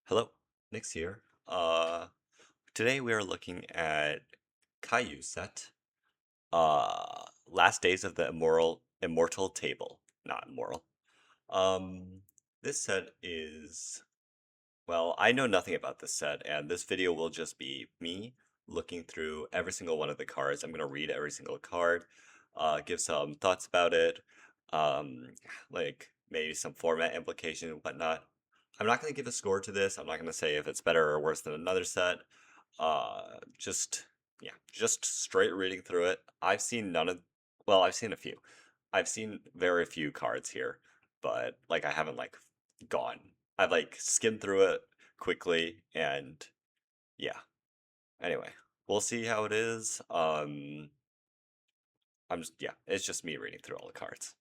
Hello, Nick's here. Today we are looking at Kayiu set. Last days of the Immortal table, not immoral. Um, this set is I know nothing about this set, and this video will just be me looking through every single one of the cards. I'm gonna read every single card, give some thoughts about it, um, like maybe some format implication and whatnot. I'm not gonna give a score to this. I'm not gonna say if it's better or worse than another set. Just yeah, just straight reading through it. I've seen a few. I've seen very few cards here, but like I haven't like gone. I've like skimmed through it quickly and yeah. Anyway, we'll see how it is. It's just me reading through all the cards.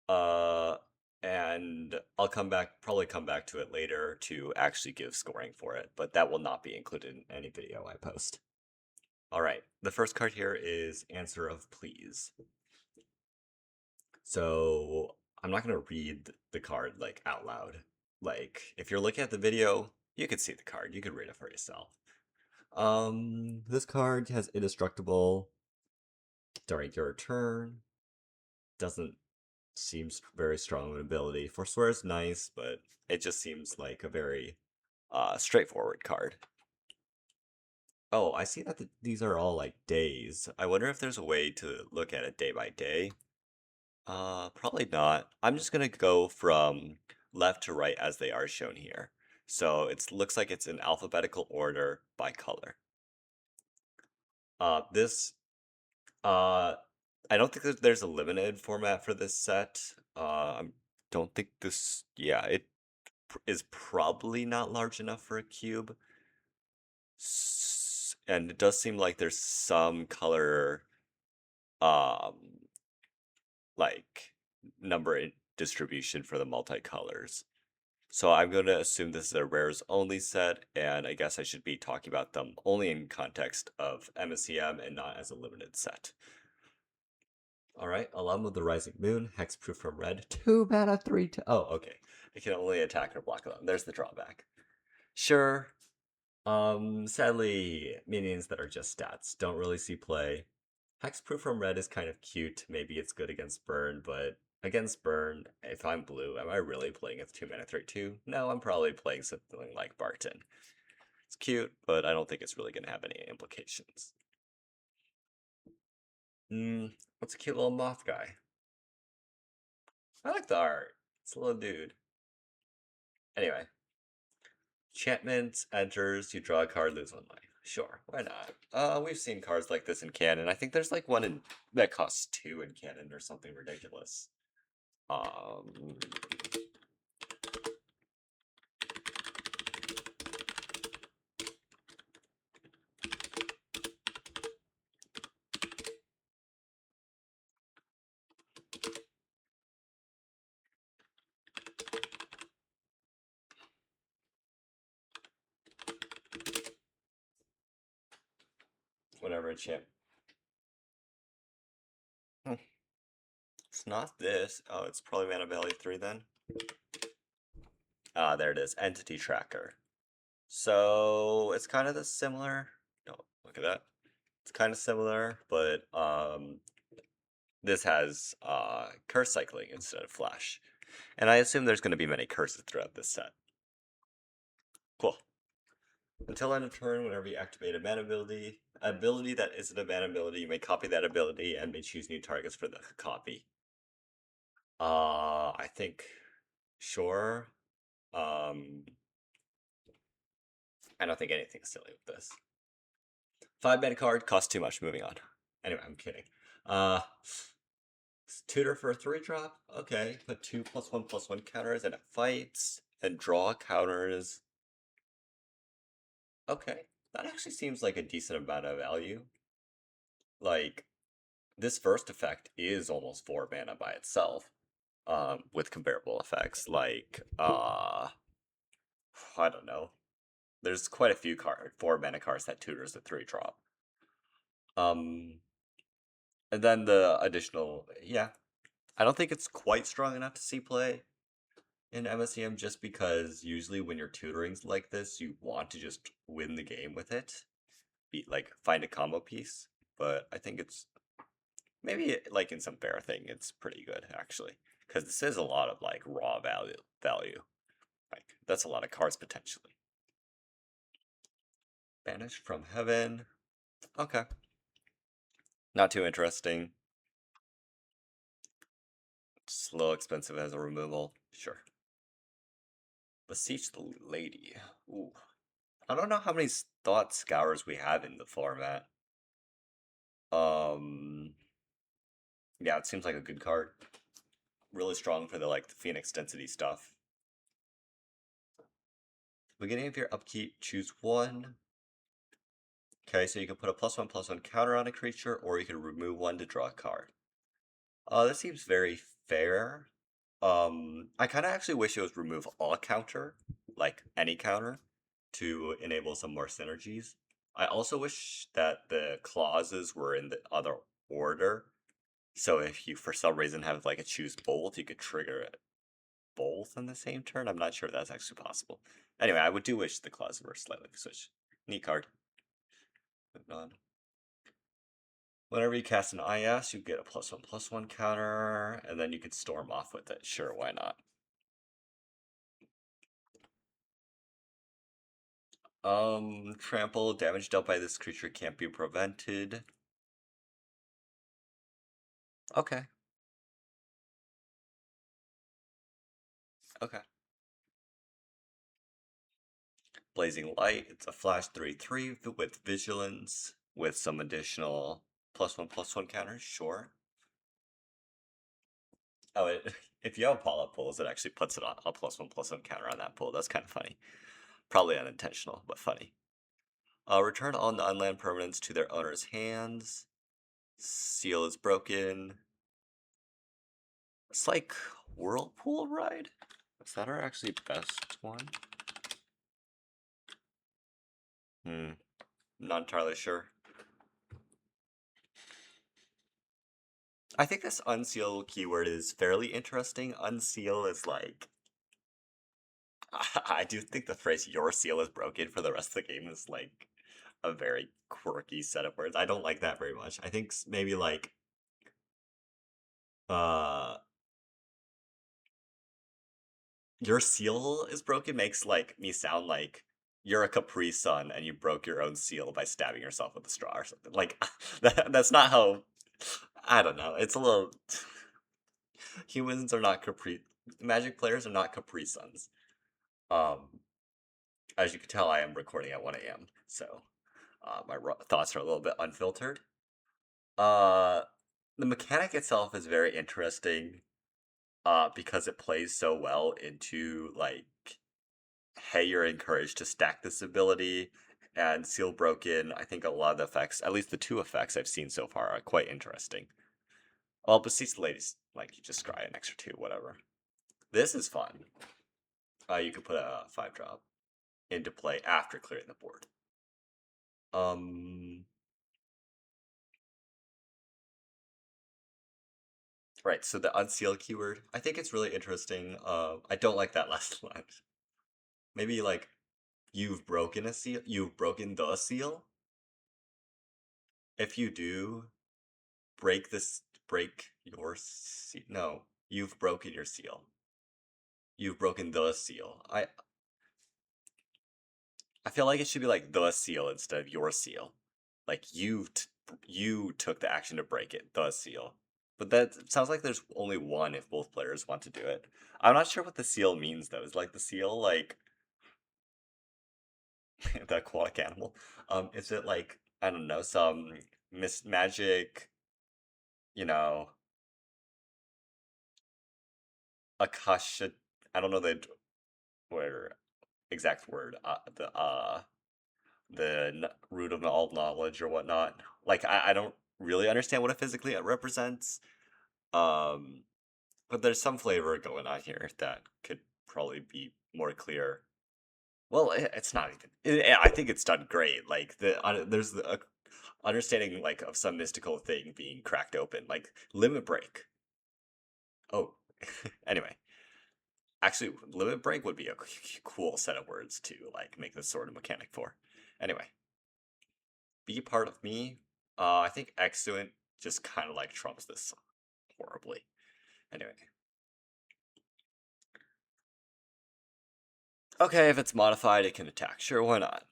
Uh and I'll probably come back to it later to actually give scoring for it, but that will not be included in any video I post. All right, the first card here is Answer of Please. So I'm not gonna read the card like out loud. Like if you're looking at the video, you could see the card. You could read it for yourself. This card has indestructible during your turn. Doesn't seem very strong of an ability. Forswear is nice, but it just seems like a very straightforward card. Oh, I see that these are all like days. I wonder if there's a way to look at it day by day. Probably not. I'm just gonna go from left to right as they are shown here. So it looks like it's in alphabetical order by color. This uh I don't think that there's a limited format for this set. I don't think this yeah, it is probably not large enough for a cube. And it does seem like there's some color um like distribution for the multicolors. So I'm going to assume this is a rares only set, and I guess I should be talking about them only in context of MSEM and not as a limited set. Alright, Alum of the Rising Moon, Hexproof from red, 2 mana, 3 to. Oh, okay. It can only attack or block alone. There's the drawback. Sure. Sadly, minions that are just stats don't really see play. Hexproof from red is kind of cute. Maybe it's good against burn, but against burn, if I'm blue, am I really playing a 2 mana 3/2? No, I'm probably playing something like Barton. It's cute, but I don't think it's really going to have any implications. What's a cute little moth guy? I like the art. It's a little dude. Anyway, enchantment enters, you draw a card, lose 1 life. Sure, why not? We've seen cards like this in canon. I think there's like one that costs 2 in canon or something ridiculous. Um, whatever, champ. It's not this. Oh, it's probably Mana Valley 3 then. Ah, there it is. Entity Tracker. So it's kind of the similar. No, look at that. It's kind of similar, but this has curse cycling instead of flash. And I assume there's going to be many curses throughout this set. Cool. Until end of turn, whenever you activate a mana ability that isn't a mana ability, you may copy that ability and may choose new targets for the copy. I think sure. Um, I don't think anything's silly with this. 5 mana card costs too much. Moving on. Anyway, I'm kidding. Uh, Tutor for a 3-drop. Okay, put 2+1/+1 counters and it fights and draw counters. Okay, that actually seems like a decent amount of value. Like this first effect is almost 4 mana by itself. With comparable effects like I don't know. There's quite a few 4 mana cards that tutors a 3-drop. And then the additional, yeah. I don't think it's quite strong enough to see play. in MSEM just because usually when you're tutoring like this, you want to just win the game with it, like find a combo piece. But I think it's maybe like in some fair thing, it's pretty good actually, because this is a lot of like raw value. Like that's a lot of cards potentially. Banished from Heaven. Okay, not too interesting. It's a little expensive as a removal. Sure. Beseech the Lady. Ooh. I don't know how many thought scours we have in the format. Um, yeah, it seems like a good card. Really strong for the like the Phoenix density stuff. Beginning of your upkeep, choose one. Okay, so you can put a +1/+1 counter on a creature, or you can remove one to draw a card. This seems very fair. I kind of actually wish it was remove all counter, like any counter, to enable some more synergies. I also wish that the clauses were in the other order. So if you, for some reason, have like a choose both, you could trigger it both on the same turn. I'm not sure if that's actually possible. Anyway, I would do wish the clauses were slightly switched. Neat card. Moving on. Whenever you cast an IS, you get a +1/+1 counter, and then you could storm off with it. Sure, why not? Trample, damage dealt by this creature can't be prevented. Okay, okay. Blazing Light, it's a flash 3/3 with vigilance, with some additional +1/+1 counters, sure. Oh, if you have Polyp pulls, it actually puts it on a +1/+1 counter on that pull. That's kind of funny. Probably unintentional, but funny. Return all the unland permanents to their owner's hands. Seal is broken. It's like Whirlpool Ride? Is that our actually best one? Not entirely sure. I think this unseal keyword is fairly interesting. Unseal is like I do think the phrase "your seal is broken" for the rest of the game is like a very quirky set of words. I don't like that very much. I think maybe like uh your seal is broken makes like me sound like you're a Capri Sun and you broke your own seal by stabbing yourself with a straw or something. Like that's not how I don't know. It's a little humans are not Capri Magic players are not Capri Suns. Um as you can tell, I am recording at 1 a.m. So my thoughts are a little bit unfiltered. Uh, the mechanic itself is very interesting because it plays so well into like, hey, you're encouraged to stack this ability and Seal Broken. I think a lot of the effects, at least the two effects I've seen so far, are quite interesting. Well, Beseech the Ladies, like you just scry an extra two, whatever. This is fun. You could put a 5-drop into play after clearing the board. Um, Right, so the unseal keyword, I think it's really interesting. I don't like that last line. Maybe like, you've broken a seal, you've broken the seal. If you do, break your seal. No, you've broken your seal. You've broken the seal. I feel like it should be like the seal instead of your seal. Like you took the action to break it, the seal. But that sounds like there's only one if both players want to do it. I'm not sure what the seal means though. Is like the seal like the aquatic animal? Is it like I don't know some magic? You know, akasha. I don't know the word exact word. The root of all knowledge or whatnot. Like I don't really understand what it physically represents. Um, but there's some flavor going on here that could probably be more clear. Well, it's not even. I think it's done great. Like there's the understanding like of some mystical thing being cracked open, like limit break. Oh, anyway, Actually, limit break would be a cool set of words to like make this sort of mechanic for. Anyway, be part of me. I think excellent just kind of like trumps this horribly. Anyway. Okay, if it's modified, it can attack. Sure, why not?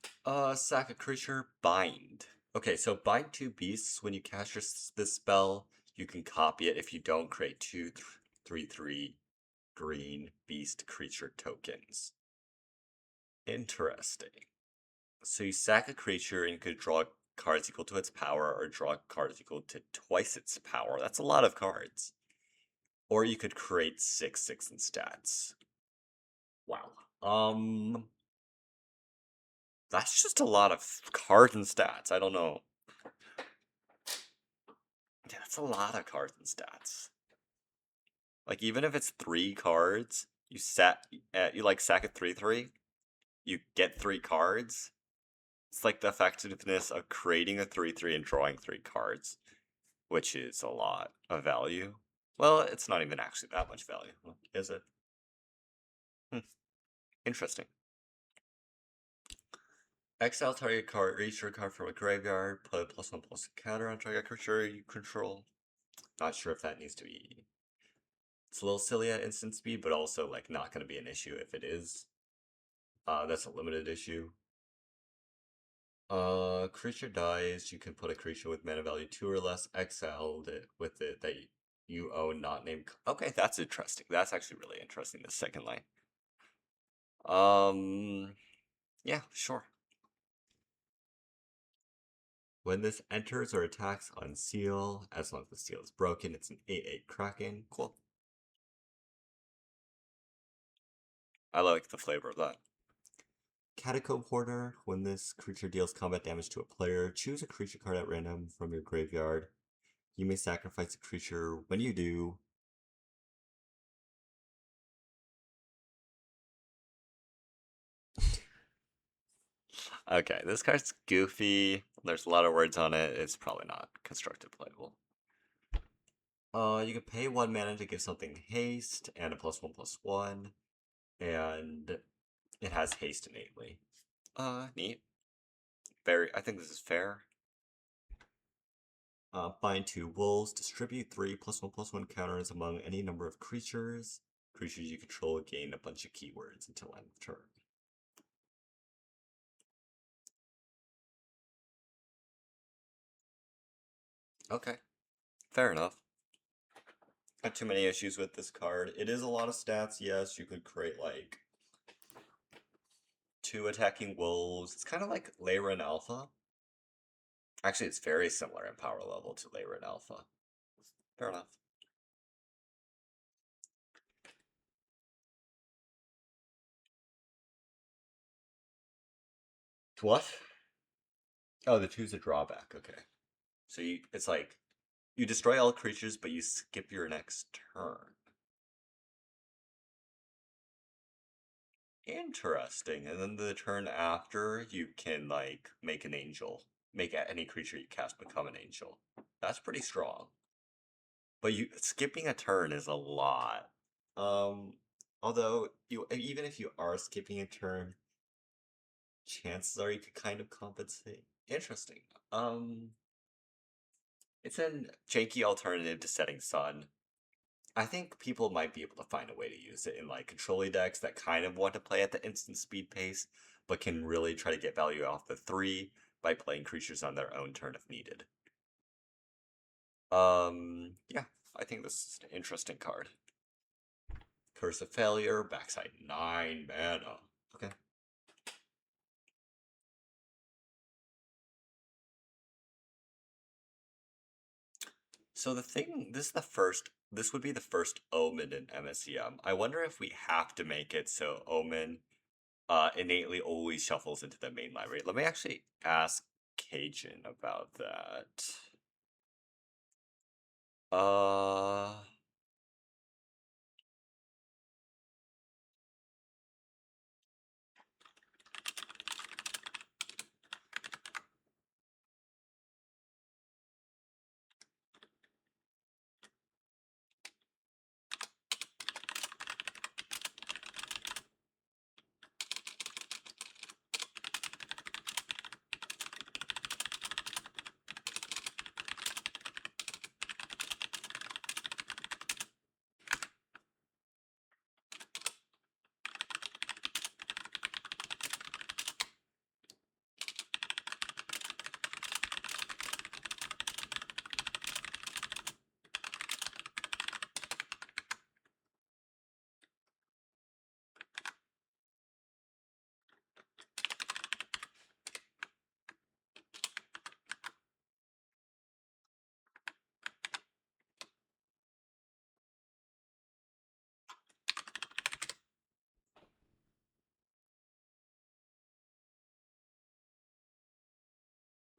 Sack a creature, bind. Okay, so bind two beasts. When you cast this spell, you can copy it. If you don't, create 2/3/3 green beast creature tokens. Interesting. So you sack a creature and you could draw cards equal to its power or draw cards equal to twice its power. That's a lot of cards. Or you could create 6/6 in stats. Wow. That's just a lot of cards and stats. I don't know. Yeah, that's a lot of cards and stats. Like even if it's 3 cards, you like sack a 3/3, you get 3 cards. It's like the effectiveness of creating a 3/3 and drawing 3 cards, which is a lot of value. Well, it's not even actually that much value, is it? Interesting. Exile target card, creature card from a graveyard, put a +1/+1 counter on target creature you control. Not sure if that needs to be. It's a little silly at instant speed, but also like not going to be an issue if it is. That's a limited issue. Creature dies. You can put a creature with mana value 2 or less exiled with it that you own, not named. Okay, that's interesting. That's actually really interesting. The second line. Yeah, sure. When this enters or attacks on seal, as long as the seal is broken, it's an 8/8 Kraken. Cool. I like the flavor of that. Catacomb Hoarder. When this creature deals combat damage to a player, choose a creature card at random from your graveyard. You may sacrifice a creature. When you do, okay, this card's goofy. There's a lot of words on it. It's probably not constructed playable. You can pay 1 mana to give something haste and a +1/+1, and it has haste innately. Neat. I think this is fair. Bind 2 wolves. Distribute 3 +1/+1 counters among any number of creatures. Creatures you control gain a bunch of keywords until end of turn. Okay, fair enough. Not too many issues with this card. It is a lot of stats, yes. You could create like 2 attacking wolves. It's kind of like Leyrin Alpha. Actually, it's very similar in power level to Leyrin Alpha. Fair enough. What? Oh, the 2's a drawback. Okay. So it's like you destroy all creatures, but you skip your next turn. Interesting. And then the turn after, you can like make an angel, make any creature you cast become an angel. That's pretty strong. But you skipping a turn is a lot. Although even if you are skipping a turn, chances are you could kind of compensate. Interesting. It's a janky alternative to Setting Sun. I think people might be able to find a way to use it in like controlling decks that kind of want to play at the instant speed pace, but can really try to get value off the 3 by playing creatures on their own turn if needed. Yeah, I think this is an interesting card. Curse of Failure, backside 9 mana. Okay. So this would be the first Omen in MSEM. I wonder if we have to make it so Omen innately always shuffles into the main library. Let me actually ask Cajun about that. Uh,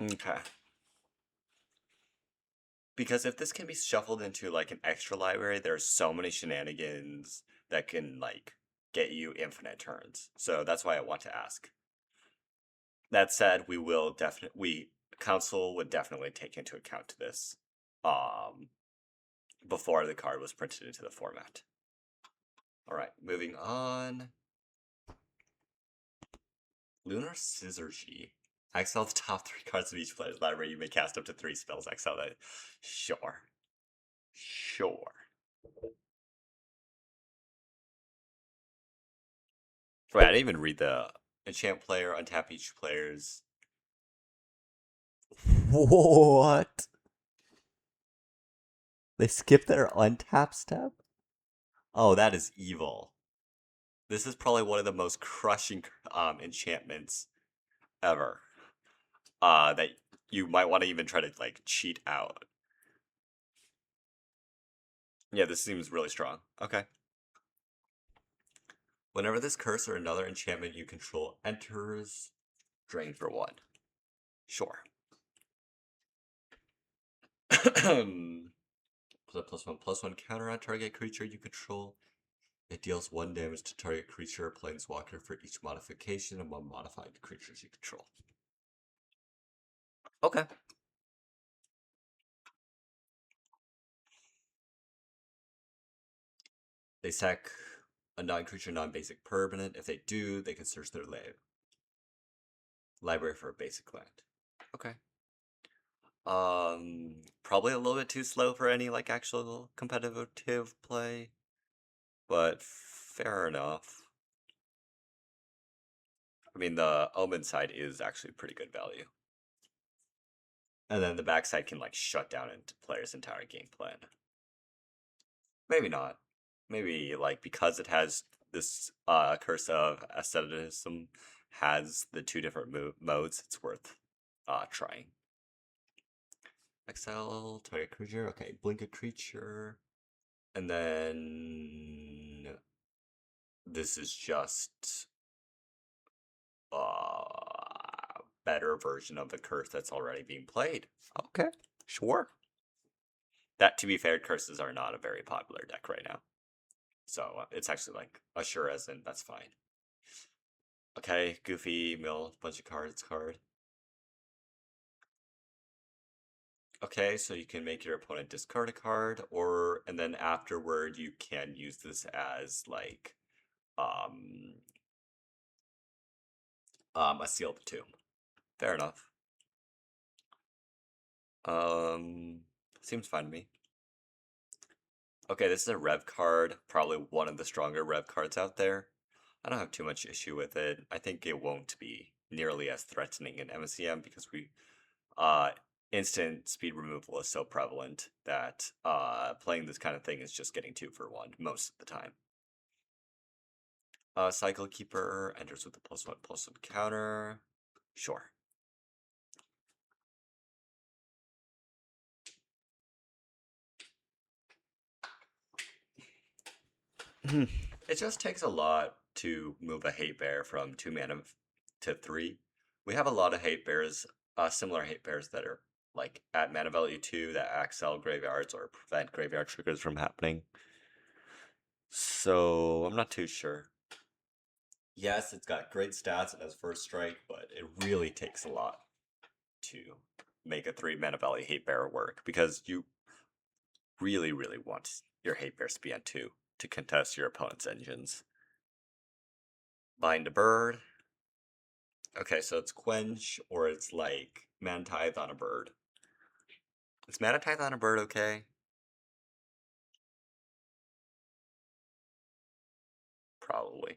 Okay. Because if this can be shuffled into like an extra library, there's so many shenanigans that can like get you infinite turns. So that's why I want to ask. That said, we council would definitely take into account this um before the card was printed into the format. All right, moving on. Lunar Syzygy. Exile the top 3 cards of each player's library. You may cast up to 3 spells. Exile that. Sure. Sure. Wait, I didn't even read the enchant player, untap each player's. What? They skipped their untap step? Oh, that is evil. This is probably one of the most crushing enchantments ever. That you might want to even try to like cheat out. Yeah, this seems really strong. Okay. Whenever this curse or another enchantment you control enters, drain for 1. Sure. Put a +1/+1 counter on target creature you control. It deals 1 damage to target creature or planeswalker for each modification among modified creatures you control. Okay. They sack a non-creature, non-basic permanent. If they do, they can search their library for a basic land. Okay. Probably a little bit too slow for any like actual competitive play, but fair enough. I mean, the Omen side is actually pretty good value. And then the backside can like shut down into player's entire game plan. Maybe not. Maybe like because it has this curse of asceticism has the 2 different modes, it's worth trying. Exile, target creature. Okay, blink a creature. And then this is just better version of the curse that's already being played. Okay, sure. That, to be fair, curses are not a very popular deck right now. So it's actually like a sure as in that's fine. Okay, Goofy, mill, bunch of cards, card. Okay, so you can make your opponent discard a card, and then afterward you can use this as like um a sealed tomb. Fair enough. Um, Seems fine to me. Okay, this is a rev card, probably one of the stronger rev cards out there. I don't have too much issue with it. I think it won't be nearly as threatening in MSEM because uh instant speed removal is so prevalent that playing this kind of thing is just getting 2 for 1 most of the time. Cycle Keeper enters with a +1/+1 counter. Sure. It just takes a lot to move a hate bear from 2 mana to 3. We have a lot of hate bears, similar hate bears that are like at mana value 2 that accel graveyards or prevent graveyard triggers from happening. So I'm not too sure. Yes, it's got great stats. It has first strike, but it really takes a lot to make a 3 mana value hate bear work because you really, really want your hate bears to be on 2 to contest your opponent's engines. Bind a bird. Okay, so it's Quench or it's like Mana Tithe on a bird. Is Mana Tithe on a bird okay? Probably.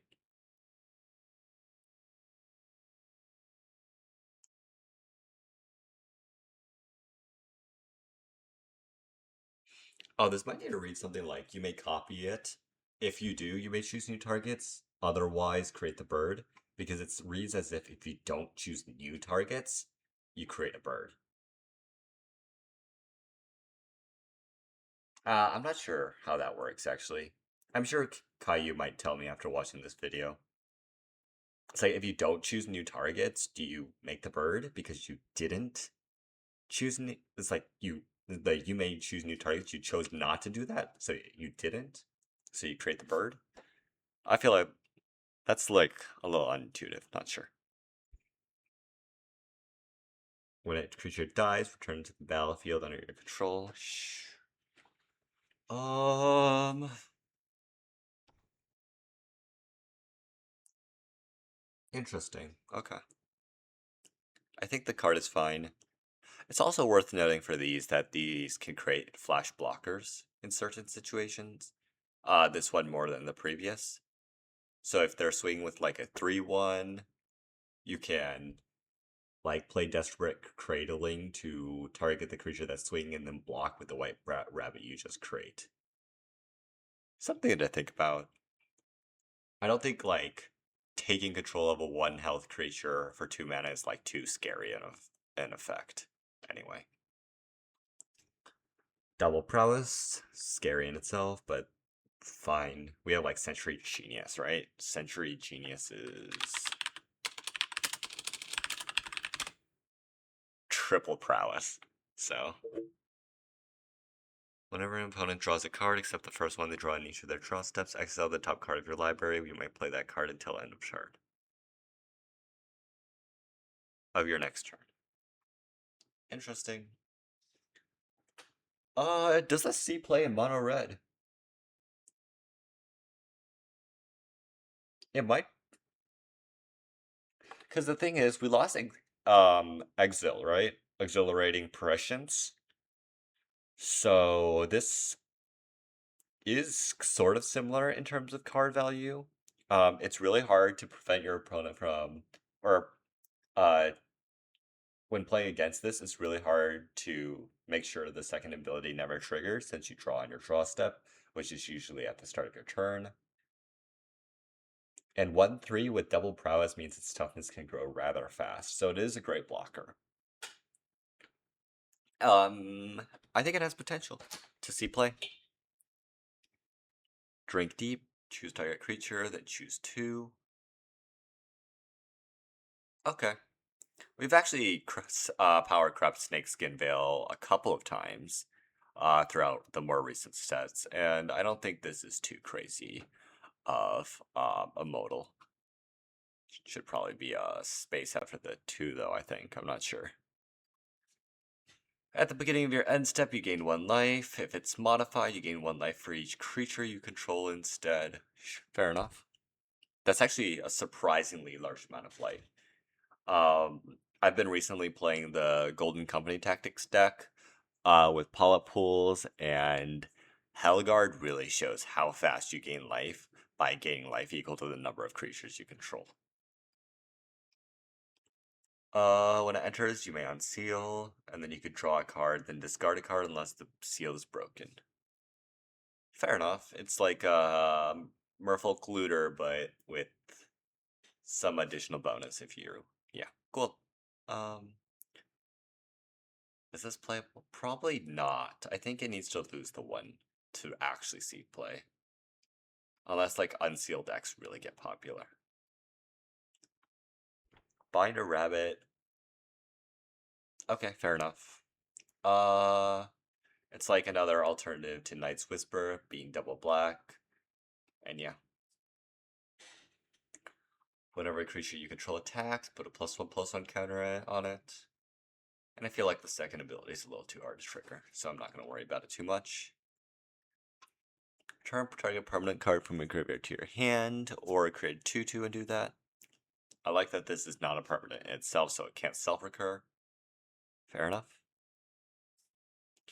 Oh, this might need to read something like you may copy it. If you do, you may choose new targets. Otherwise, create the bird. Because it reads as if you don't choose new targets, you create a bird. I'm not sure how that works, actually. I'm sure Kayiu might tell me after watching this video. It's like if you don't choose new targets, do you make the bird because you didn't choose new? It's like you may choose new targets, you chose not to do that, so you didn't. So you create the bird. I feel like that's like a little unintuitive. Not sure. When a creature dies, return to the battlefield under your control. Shh. Um. Interesting. Okay. I think the card is fine. It's also worth noting for these that these can create flash blockers in certain situations. This one more than the previous. So if they're swinging with like a 3/1, you can like play Desperate Cradling to target the creature that's swinging and then block with the white rabbit you just create. Something to think about. I don't think like taking control of a 1 health creature for 2 mana is like too scary an effect. Anyway. Double prowess, scary in itself, but fine. We have like Century Genius, right? Century Genius is triple prowess. So whenever an opponent draws a card except the first one they draw in each of their draw steps, exile the top card of your library. You may play that card until end of turn. Of your next turn. Interesting. Does the C play in mono red? It might, because the thing is, we lost Exile, right? Exhilarating Prescience. So this is sort of similar in terms of card value. It's really hard to prevent your opponent from, or uh, when playing against this, it's really hard to make sure the second ability never triggers since you draw on your draw step, which is usually at the start of your turn. And 1/3 with double prowess means its toughness can grow rather fast, so it is a great blocker. I think it has potential to see play. Drink deep, choose target creature, then choose 2. Okay. We've actually powered Corrupt Snakeskin Veil a couple of times throughout the more recent sets, and I don't think this is too crazy of a modal. Should probably be a space after the 2, though, I think. I'm not sure. At the beginning of your end step, you gain 1 life. If it's modified, you gain 1 life for each creature you control instead. Fair enough. That's actually a surprisingly large amount of life. I've been recently playing the Golden Company Tactics deck with Polyp Pools, and Helgard really shows how fast you gain life by gaining life equal to the number of creatures you control. When it enters, you may unseal, and then you could draw a card, then discard a card unless the seal is broken. Fair enough. It's like Merfolk Looter, but with some additional bonus if you... Yeah, cool. Um, is this playable? Probably not. I think it needs to lose the 1 to actually see play. Unless, like, unsealed decks really get popular. Bind a rabbit. Okay, fair enough. It's like another alternative to Knight's Whisper, being double black. And yeah. Whenever a creature you control attacks, put a +1/+1 counter on it. And I feel like the second ability is a little too hard to trigger, so I'm not going to worry about it too much. Target permanent card from your graveyard to your hand, or create a 2/2 and do that. I like that this is not a permanent in itself, so it can't self-recur. Fair enough.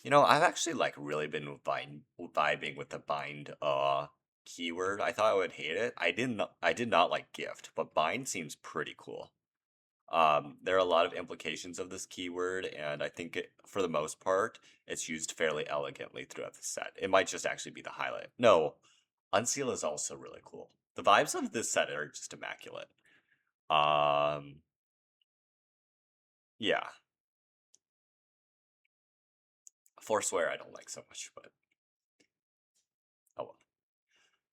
You know, I've actually like really been vibing with the bind keyword. I thought I would hate it. I did not like gift, but bind seems pretty cool. There are a lot of implications of this keyword, and I think for the most part, it's used fairly elegantly throughout the set. It might just actually be the highlight. No, Unseal is also really cool. The vibes of this set are just immaculate. Yeah. Forswear I don't like so much, but oh well.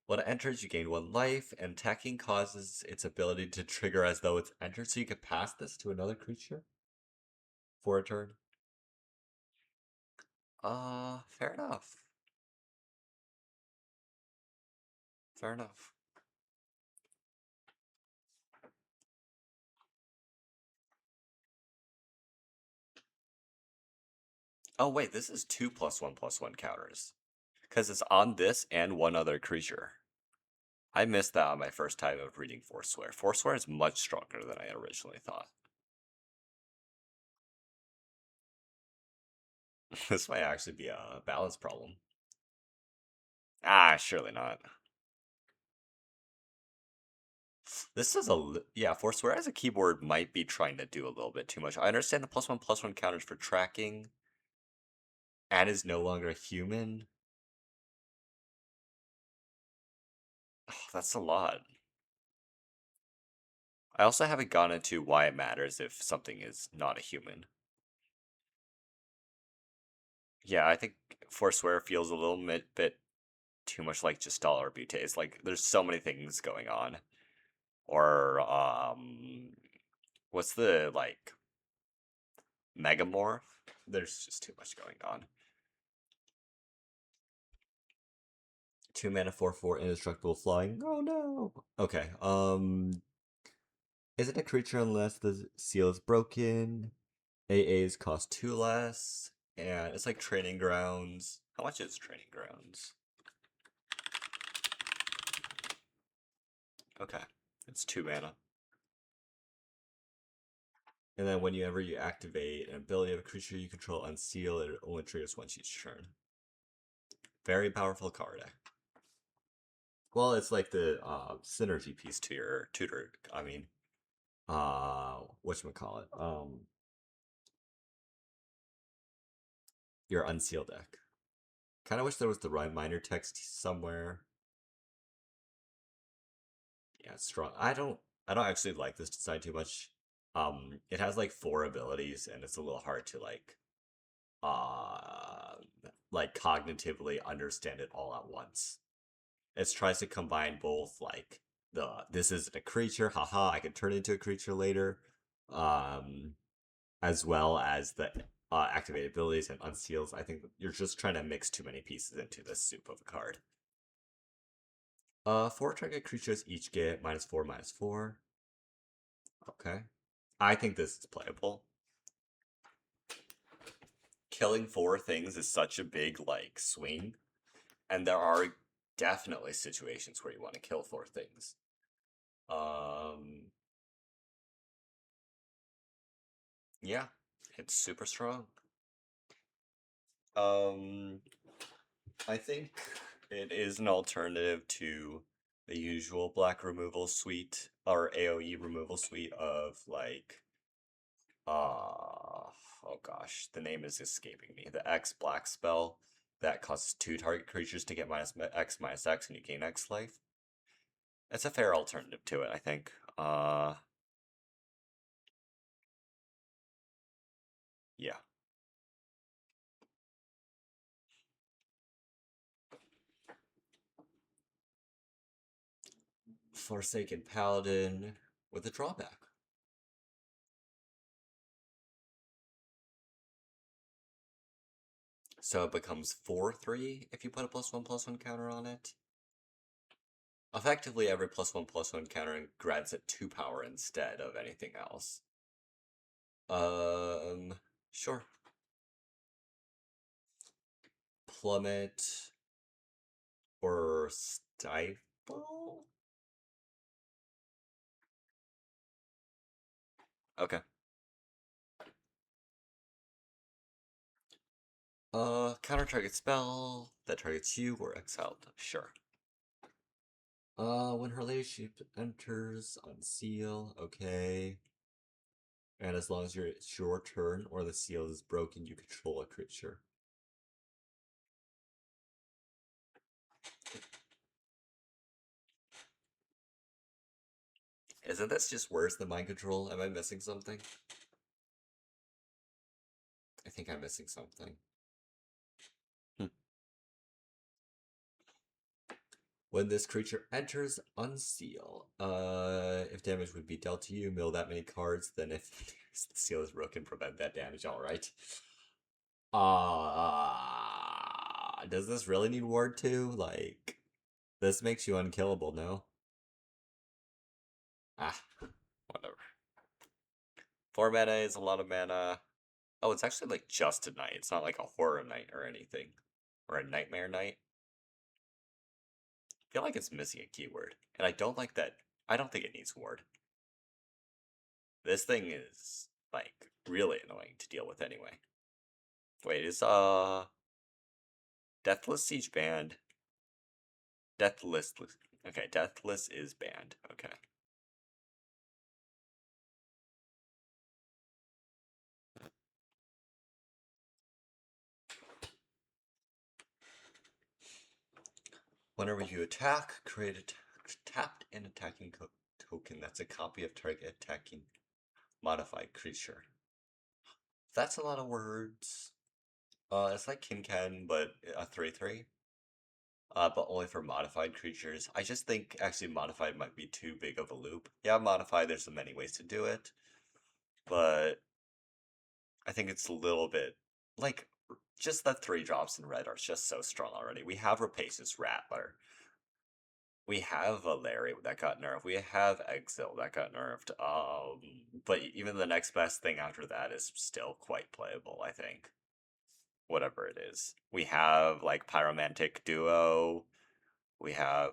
When it enters, you gain 1 life, and attacking causes its ability to trigger as though it's entered, so you can pass this to another creature for a turn. Fair enough. Fair enough. Oh wait, this is 2+1/+1 counters. Because it's on this and one other creature. I missed that on my first time of reading Forswear. Forswear is much stronger than I originally thought. This might actually be a balance problem. Ah, surely not. This is yeah, Forswear as a keyboard might be trying to do a little bit too much. I understand the +1/+1 counters for tracking, and is no longer human. Oh, that's a lot. I also haven't gone into why it matters if something is not a human. Yeah, I think Forswear feels a little bit too much like Gestal or Buttes. Like, there's so many things going on. Or, what's the, like, Megamorph? There's just too much going on. 2 mana, 4/4, indestructible flying. Oh no! Okay, isn't a creature unless the seal is broken. AAs cost 2 less. And it's like Training Grounds. How much is Training Grounds? Okay, it's 2 mana. And then whenever you activate an ability of a creature you control unseal, it only triggers once each turn. Very powerful card. Well, it's like the synergy piece to your tutor. I mean, whatchamacallit? Your unseal deck. Kind of wish there was the reminder text somewhere. Yeah, it's strong. I don't actually like this design too much. It has like 4 abilities, and it's a little hard to uh, like cognitively understand it all at once. It tries to combine both like this isn't a creature, haha, I can turn into a creature later, um, as well as the activated abilities and unseals. I think you're just trying to mix too many pieces into this soup of a card. 4 target creatures each get -4/-4. Okay. I think this is playable. Killing 4 things is such a big, like, swing. And there are definitely situations where you want to kill 4 things. Yeah, it's super strong. Um, I think it is an alternative to the usual black removal suite or AoE removal suite of like oh gosh, the name is escaping me. The X black spell that causes 2 target creatures to get -X/-X and you gain X life. It's a fair alternative to it, I think. Yeah. Forsaken Paladin with a drawback. So it becomes 4/3 if you put a +1/+1 counter on it. Effectively, every +1/+1 counter grants it 2 power instead of anything else. Sure. Plummet or Stifle? Okay. Counter target spell that targets you or exiled. Sure. When her ladyship enters, unseal. Okay. And as long as it's your turn or the seal is broken, you control a creature. Isn't this just worse than mind control? Am I missing something? I think I'm missing something. Hmm. When this creature enters, unseal. If damage would be dealt to you, mill that many cards. Then if the seal is broken, prevent that damage. All right. Does this really need ward 2? Like, this makes you unkillable, no? Ah, whatever. 4 mana is a lot of mana. Oh, it's actually like just a knight. It's not like a horror knight or anything. Or a nightmare knight. I feel like it's missing a keyword. And I don't like that. I don't think it needs ward. This thing is, like, really annoying to deal with anyway. Wait, is, Deathless Siege banned? Deathless. Okay, Deathless is banned. Okay. Whenever you attack, create a tapped and attacking token that's a copy of target attacking modified creature. That's a lot of words. It's like Kinken, but a 3/3. But only for modified creatures. I just think actually modified might be too big of a loop. Yeah, modified, there's so many ways to do it, but I think it's a little bit like just that 3 drops in red are just so strong already. We have Rapacious Rattler. We have a Larry that got nerfed. We have Exile that got nerfed. But even the next best thing after that is still quite playable, I think. Whatever it is. We have like Pyromantic Duo. We have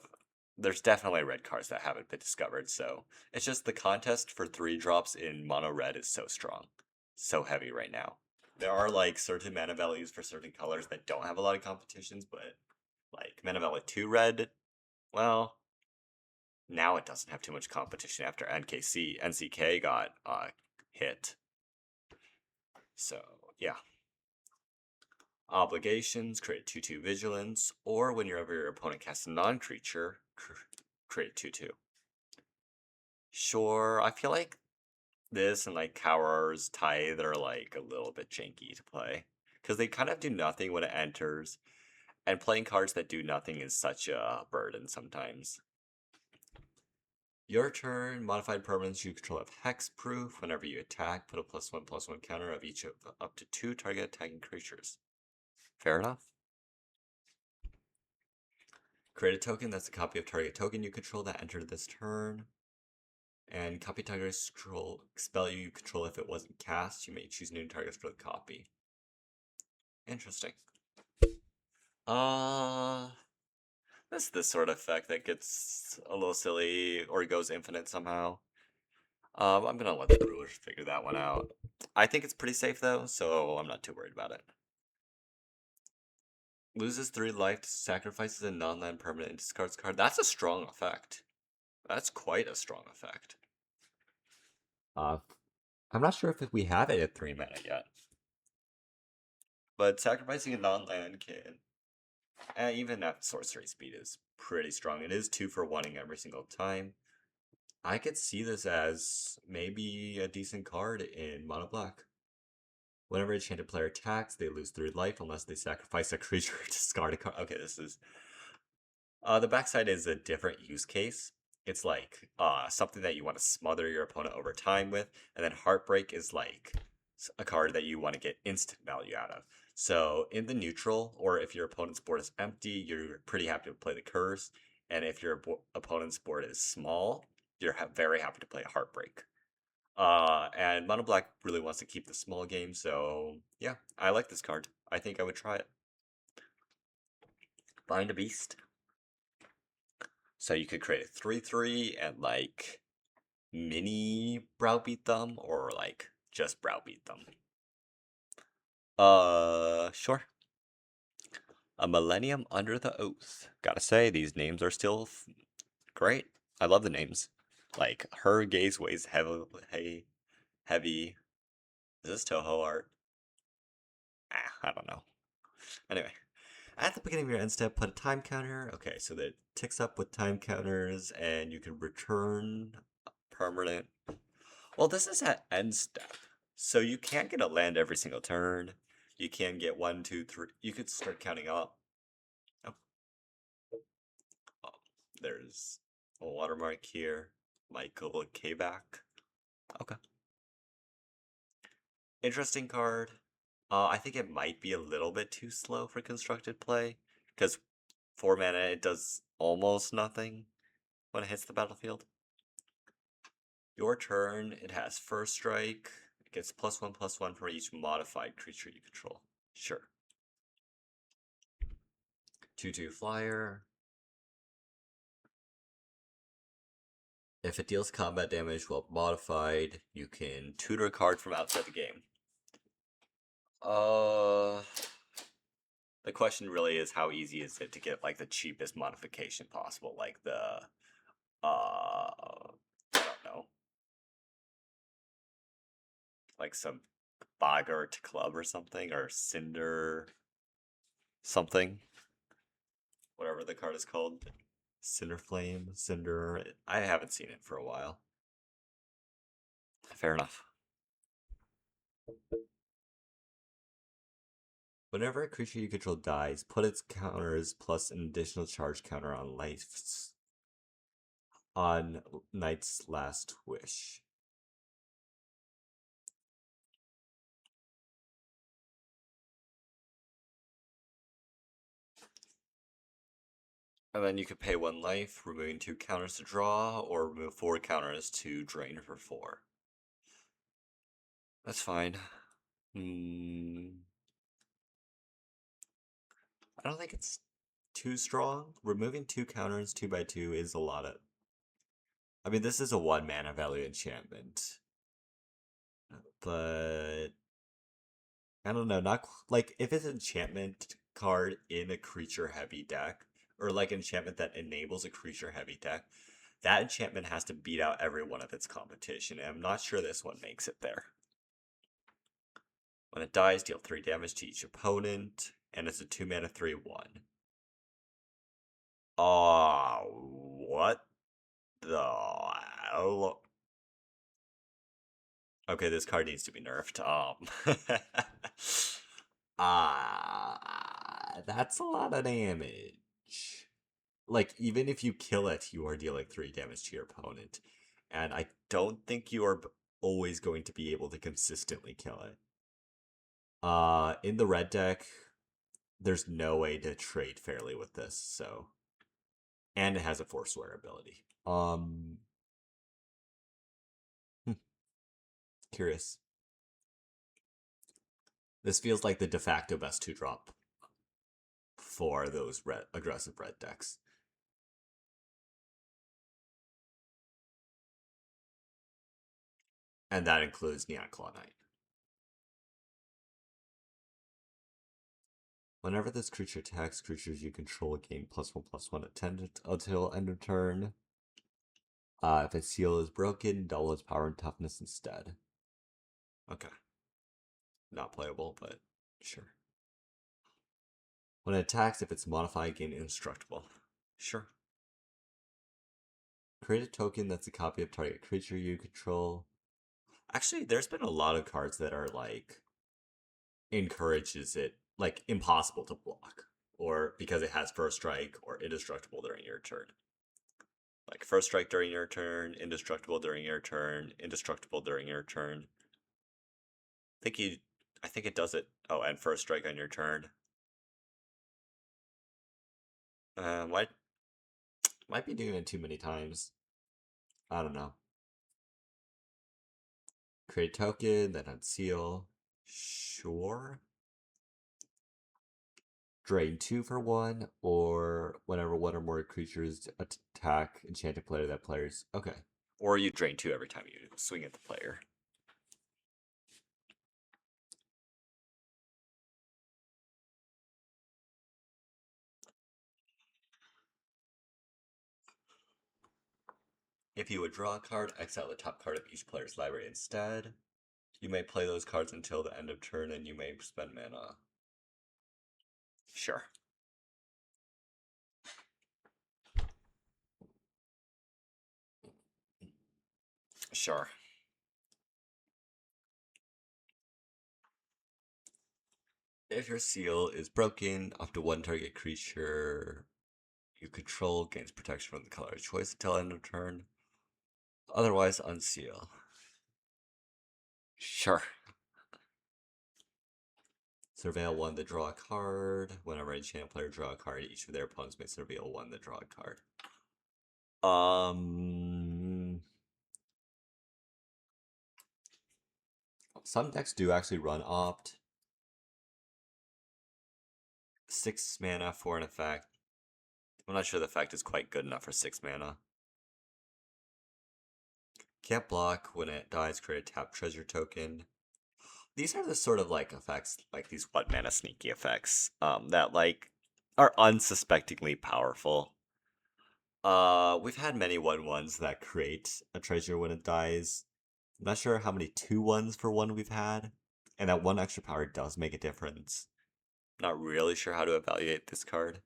there's definitely red cards that haven't been discovered, so it's just the contest for 3 drops in mono red is so strong. So heavy right now. There are like certain mana values for certain colors that don't have a lot of competitions, but like mana value 2 red, well, now it doesn't have too much competition after NCK got hit. So yeah. Obligations, create 2/2 vigilance, or whenever your opponent casts a non-creature, create 2/2. Sure, I feel like this and like Cower's Tithe are like a little bit janky to play. Because they kind of do nothing when it enters, and playing cards that do nothing is such a burden sometimes. Your turn, modified permanents you control have hexproof. Whenever you attack, put a +1/+1 counter of each of up to 2 target attacking creatures. Fair enough. Create a token that's a copy of target token you control that entered this turn. And copy target spell you control if it wasn't cast. You may choose new targets for the copy. Interesting. That's the sort of effect that gets a little silly or goes infinite somehow. I'm gonna let the brewers figure that one out. I think it's pretty safe though, so I'm not too worried about it. Loses 3 life, sacrifices a non-land permanent, and discards card. That's a strong effect. That's quite a strong effect. I'm not sure if we have it at 3 mana yet. But sacrificing a non-land can, even at sorcery speed, is pretty strong. It is 2 for 1ing every single time. I could see this as maybe a decent card in mono black. Whenever a enchanted player attacks, they lose 3 life unless they sacrifice a creature to discard a card. Okay, this is the backside is a different use case. It's like something that you want to smother your opponent over time with, and then Heartbreak is like a card that you want to get instant value out of. So in the neutral, or if your opponent's board is empty, you're pretty happy to play the Curse, and if your opponent's board is small, you're very happy to play Heartbreak. And Mono Black really wants to keep the small game, so yeah, I like this card. I think I would try it. Bind a Beast. So you could create a 3/3 and like mini browbeat them or like just browbeat them. Sure. A Millennium Under the Oath. Gotta say, these names are still great. I love the names. Like, Her Gaze Weighs Heavy. Heavy. Is this Toho art? I don't know. Anyway, at the beginning of your end step, put a time counter. Okay, so that ticks up with time counters, and you can return permanent. Well, this is at end step, so you can't get a land every single turn. You can get 1, 2, 3. You could start counting up. Oh. There's a watermark here. Michael K back. Okay. Interesting card. I think it might be a little bit too slow for constructed play, because 4 mana it does almost nothing when it hits the battlefield. Your turn, it has first strike. It gets +1/+1 for each modified creature you control. Sure. 2/2 flyer. If it deals combat damage while modified, you can tutor a card from outside the game. The question really is how easy is it to get like the cheapest modification possible, like the I don't know, like some Boggart Club or something, or Cinder something, whatever the card is called. Cinder Flame, Cinder. I haven't seen it for a while. Fair enough. Whenever a creature you control dies, put its counters plus an additional charge counter on life on Knight's Last Wish. And then you could pay 1 life, removing 2 counters to draw, or remove 4 counters to drain for 4. That's fine. I don't think it's too strong. Removing 2 counters 2/2 is a lot of. I mean, this is a 1 mana value enchantment, but I don't know. Not like if it's an enchantment card in a creature heavy deck, or like an enchantment that enables a creature heavy deck, that enchantment has to beat out every one of its competition, and I'm not sure this one makes it there. When it dies, deal 3 damage to each opponent, and it's a 2 mana 3/1. What the hell? Okay, this card needs to be nerfed. That's a lot of damage. Like, even if you kill it, you are dealing 3 damage to your opponent. And I don't think you are always going to be able to consistently kill it. In the red deck, there's no way to trade fairly with this, so. And it has a Forswear ability. Curious. This feels like the de facto best 2-drop for those aggressive red decks. And that includes Neon Claw Knight. Whenever this creature attacks, creatures you control gain +1/+1 attendant until end of turn. If its seal is broken, double its power and toughness instead. Okay. Not playable, but sure. When it attacks, if it's modified, gain indestructible. Sure. Create a token that's a copy of target creature you control. Actually, there's been a lot of cards that are like encourages it, like impossible to block, or because it has first strike or indestructible during your turn. Like first strike during your turn, indestructible during your turn, indestructible during your turn. I think it does it. Oh, and first strike on your turn. Might be doing it too many times. I don't know. Create token, then unseal. Sure. Drain 2 for 1, or whenever one or more creatures attack enchanted player, that player's. Okay. Or you drain 2 every time you swing at the player. If you would draw a card, exile the top card of each player's library instead. You may play those cards until the end of turn, and you may spend mana. Sure. Sure. If your seal is broken, up to 1 target creature You control gains protection from the color of choice until end of turn. Otherwise, unseal. Sure. Surveil 1 to draw a card. Whenever a champ player draw a card, each of their opponents may surveil 1 to draw a card. Some decks do actually run opt. 6 mana for an effect. I'm not sure the effect is quite good enough for 6 mana. Can't block. When it dies, create a tap treasure token. These are the sort of like effects, like these 1 mana sneaky effects, that like are unsuspectingly powerful. We've had many 1/1s that create a treasure when it dies. I'm not sure how many 2/1s for 1 we've had, and that 1 extra power does make a difference. Not really sure how to evaluate this card.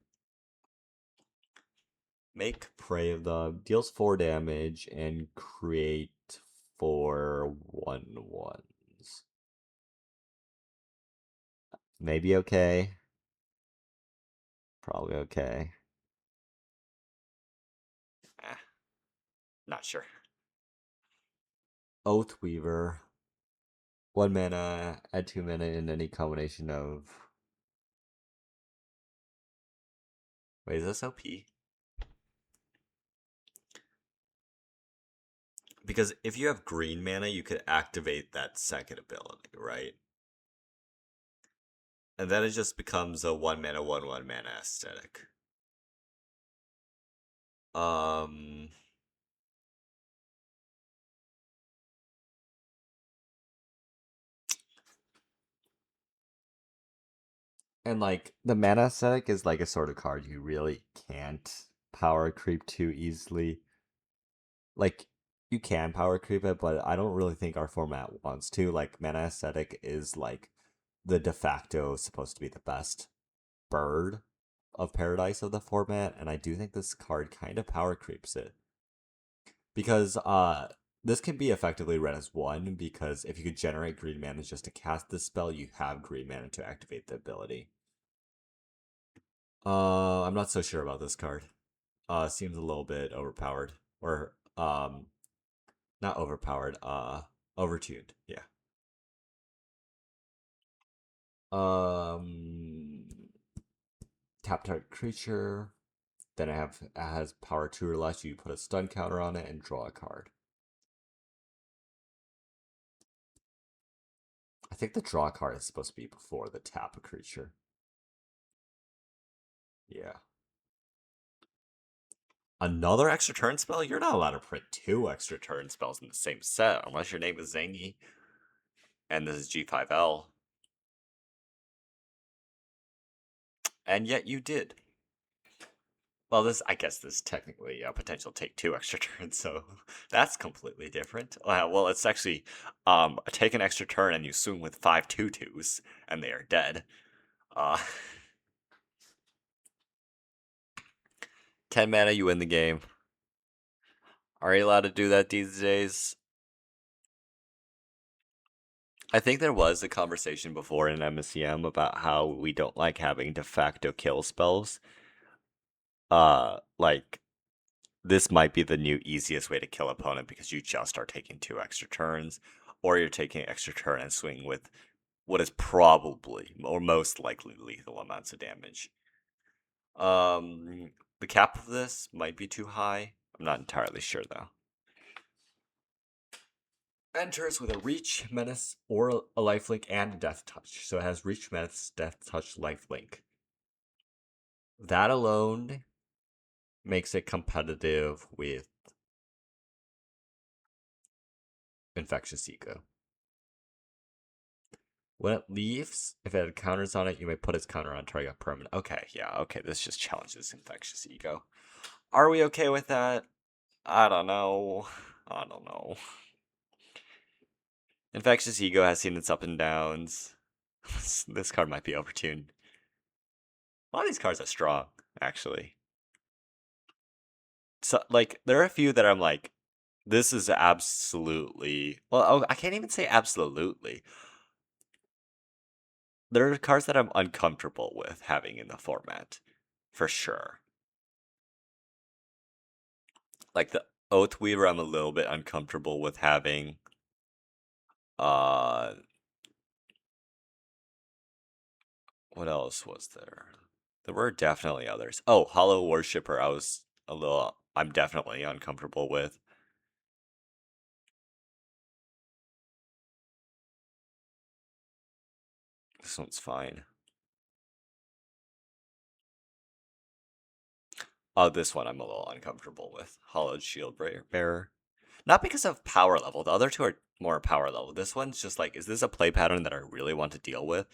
Make Prey of them, deals 4 damage, and create 4 1/1s. Maybe okay. Probably okay. Not sure. Oathweaver. 1 mana, add 2 mana in any combination of. Wait, is this OP? Because if you have green mana, you could activate that second ability, right? And then it just becomes a 1 mana, 1/1 mana aesthetic. And like the mana aesthetic is like a sort of card you really can't power creep too easily. Like you can power creep it, but I don't really think our format wants to. Like mana aesthetic is like the de facto supposed to be the best bird of paradise of the format, and I do think this card kind of power creeps it. Because this can be effectively read as 1, because if you could generate green mana just to cast this spell, you have green mana to activate the ability. I'm not so sure about this card. Seems a little bit overpowered. Or, not overpowered, overtuned, yeah. Um, Tap target creature. Then it has power 2 or less. You put a stun counter on it and draw a card. I think the draw card is supposed to be before the tap a creature. Yeah. Another extra turn spell? You're not allowed to print 2 extra turn spells in the same set unless your name is Zangy. And this is G5L. And yet you did. Well, I guess this technically a potential take 2 extra turns, so that's completely different. Well, it's actually take an extra turn and you swing with 5 2/2s, and they are dead. 10 mana, you win the game. Are you allowed to do that these days? I think there was a conversation before in MSEM about how we don't like having de facto kill spells. Like this might be the new easiest way to kill opponent because you just are taking 2 extra turns, or you're taking an extra turn and swing with what is probably or most likely lethal amounts of damage. The cap of this might be too high. I'm not entirely sure though. Enters with a reach, menace, or a lifelink and a death touch. So it has reach, menace, death touch, lifelink. That alone makes it competitive with Infectious Ego. When it leaves, if it had counters on it, you may put its counter on target permanent. Okay, yeah, okay, this just challenges Infectious Ego. Are we okay with that? I don't know. I don't know. Infectious Ego has seen its up and downs. This card might be overtuned. A lot of these cards are strong, actually. So, like, there are a few that I'm like, this is absolutely. Well, oh, I can't even say absolutely. There are cards that I'm uncomfortable with having in the format, for sure. Like the Oath Weaver, I'm a little bit uncomfortable with having. Uh, what else was there? There were definitely others. Oh, Hollow Worshipper, I'm definitely uncomfortable with. This one's fine. Oh, this one I'm a little uncomfortable with. Hollowed Shield Bearer. Not because of power level. The other two are more power level. This one's just like, is this a play pattern that I really want to deal with?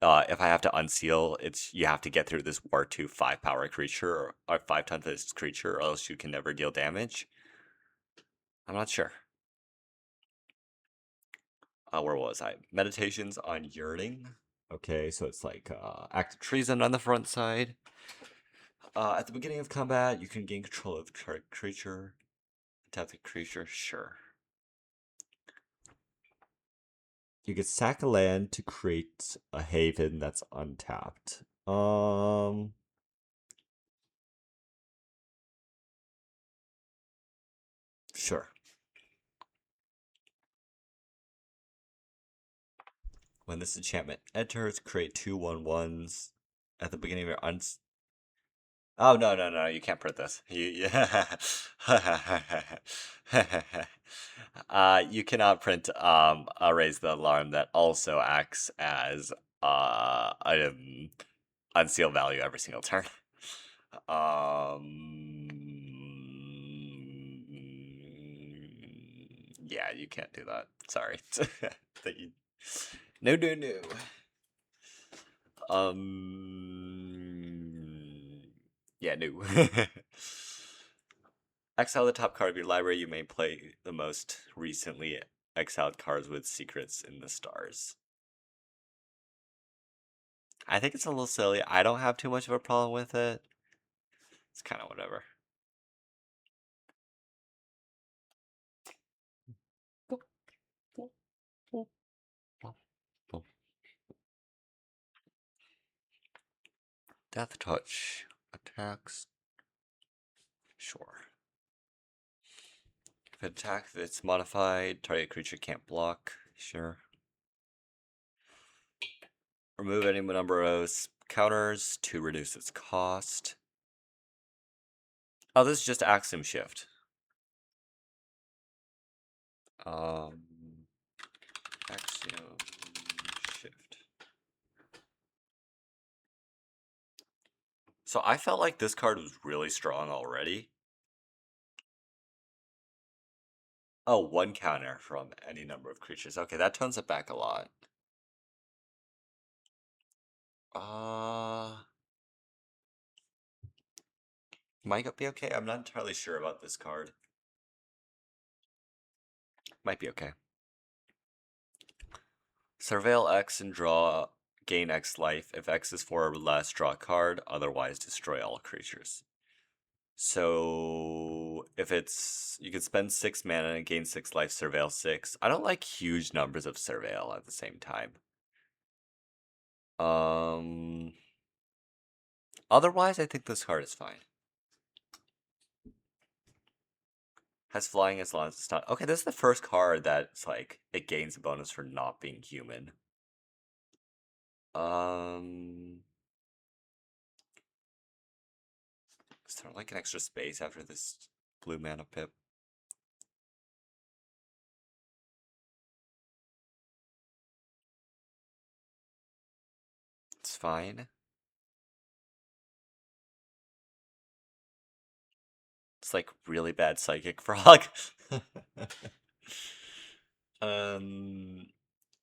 If I have to unseal, it's you have to get through this War 2 5 power creature or 5 times this creature, or else you can never deal damage. I'm not sure. Where was I? Meditations on Yearning. Okay, so it's like Act of Treason on the front side. At the beginning of combat, you can gain control of target creature. Tap the creature, sure. You can sack a land to create a haven that's untapped. Sure. When this enchantment enters, create 2/1/1s at the beginning of your Oh no! You can't print this. You cannot print a raise the alarm that also acts as item unseal value every single turn. Yeah, you can't do that. Sorry. That you... No, no, no. Yeah, no. Exile the top card of your library. You may play the most recently exiled cards with secrets in the stars. I think it's a little silly. I don't have too much of a problem with it. It's kind of whatever. Death Touch. Attacks. Sure. If it attacks, if it's modified, target creature can't block. Sure. Remove any number of counters to reduce its cost. Oh, this is just Axiom Shift. Um, Axiom Shift. So I felt like this card was really strong already. Oh, one counter from any number of creatures. Okay, that tones it back a lot. Uh, might be okay. I'm not entirely sure about this card. Might be okay. Surveil X and draw, gain X life. If X is 4 or less, draw a card. Otherwise, destroy all creatures. So if it's you could spend 6 mana and gain 6 life, surveil 6. I don't like huge numbers of surveil at the same time. Otherwise, I think this card is fine. Has flying as long as it's not. Okay, this is the first card that's like it gains a bonus for not being human. Is there like an extra space after this blue mana pip? It's fine. It's like really bad psychic frog.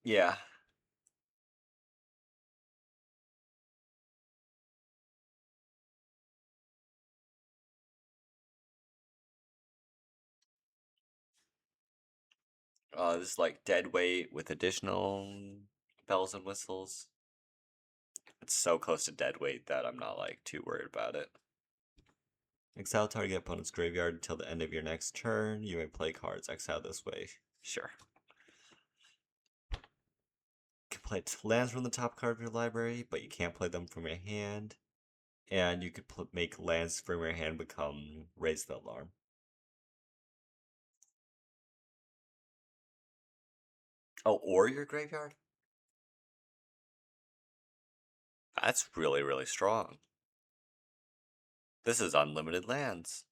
Yeah. This is like dead weight with additional bells and whistles. It's so close to dead weight that I'm not like too worried about it. Exile target opponent's graveyard until the end of your next turn. You may play cards exile this way. Sure. You can play lands from the top card of your library, but you can't play them from your hand. And you could make lands from your hand become Raise the Alarm. Oh, or your graveyard? That's really, really strong. This is unlimited lands.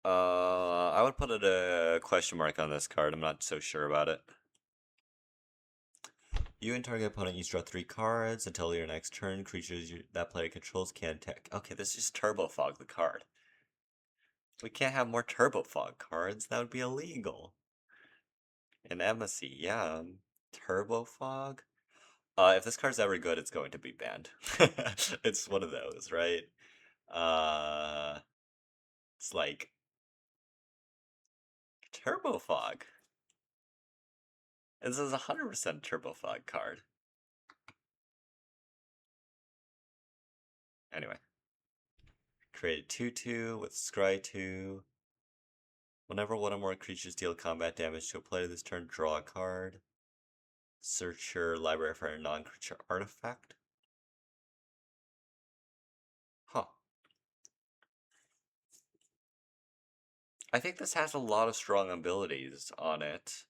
I would put a question mark on this card. I'm not so sure about it. You and target opponent each draw 3 cards until your next turn. Creatures that player controls can attack. Okay, this is Turbo Fog the card. We can't have more Turbo Fog cards. That would be illegal. In MSE, yeah. Turbo Fog? If this card's ever good, it's going to be banned. It's one of those, right? It's like Turbo Fog. This is a 100% Turbo Fog card. Anyway, create 2/2 with Scry 2. Whenever one or more creatures deal combat damage to a player this turn, draw a card. Search your library for a non-creature artifact. Huh. I think this has a lot of strong abilities on it.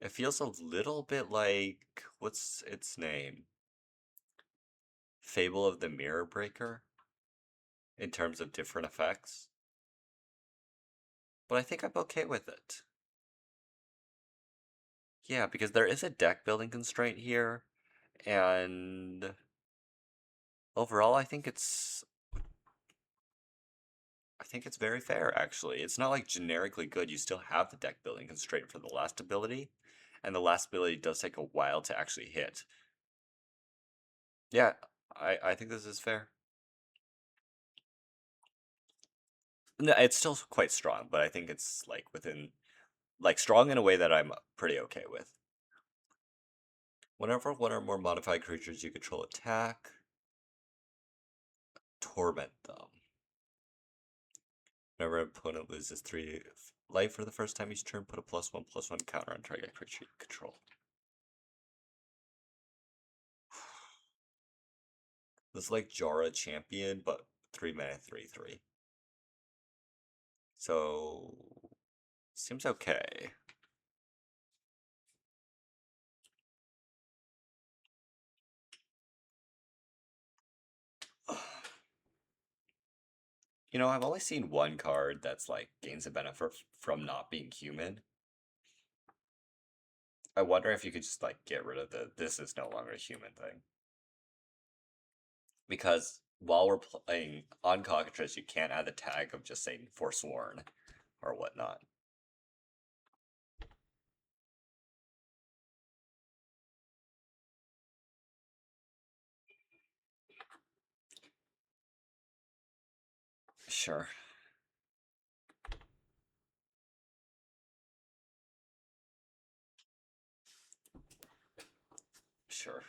It feels a little bit like, what's its name? Fable of the Mirror Breaker in terms of different effects. But I think I'm okay with it. Yeah, because there is a deck building constraint here, and overall I think it's very fair actually. It's not like generically good. You still have the deck building constraint for the last ability, and the last ability does take a while to actually hit. Yeah, I think this is fair. No, it's still quite strong, but I think it's like within strong in a way that I'm pretty okay with. Whenever one or more modified creatures you control attack, torment them. Whenever an opponent loses 3 life for the first time each turn, put a +1/+1 counter on target creature you control. This is like Jara Champion, but 3 mana 3/3. So seems okay. I've only seen one card that's like gains a benefit from not being human. I wonder if you could just like get rid of the this is no longer a human thing. Because while we're playing on Cockatrice, you can't add the tag of just saying Forsworn or whatnot. Sure. Sure.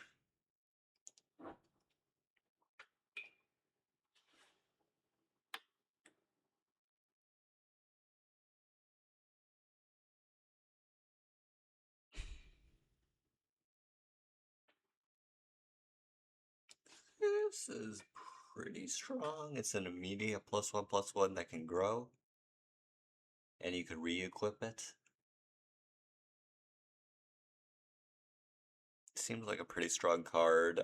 This is pretty strong. It's an immediate +1/+1 that can grow. And you could re-equip it. Seems like a pretty strong card.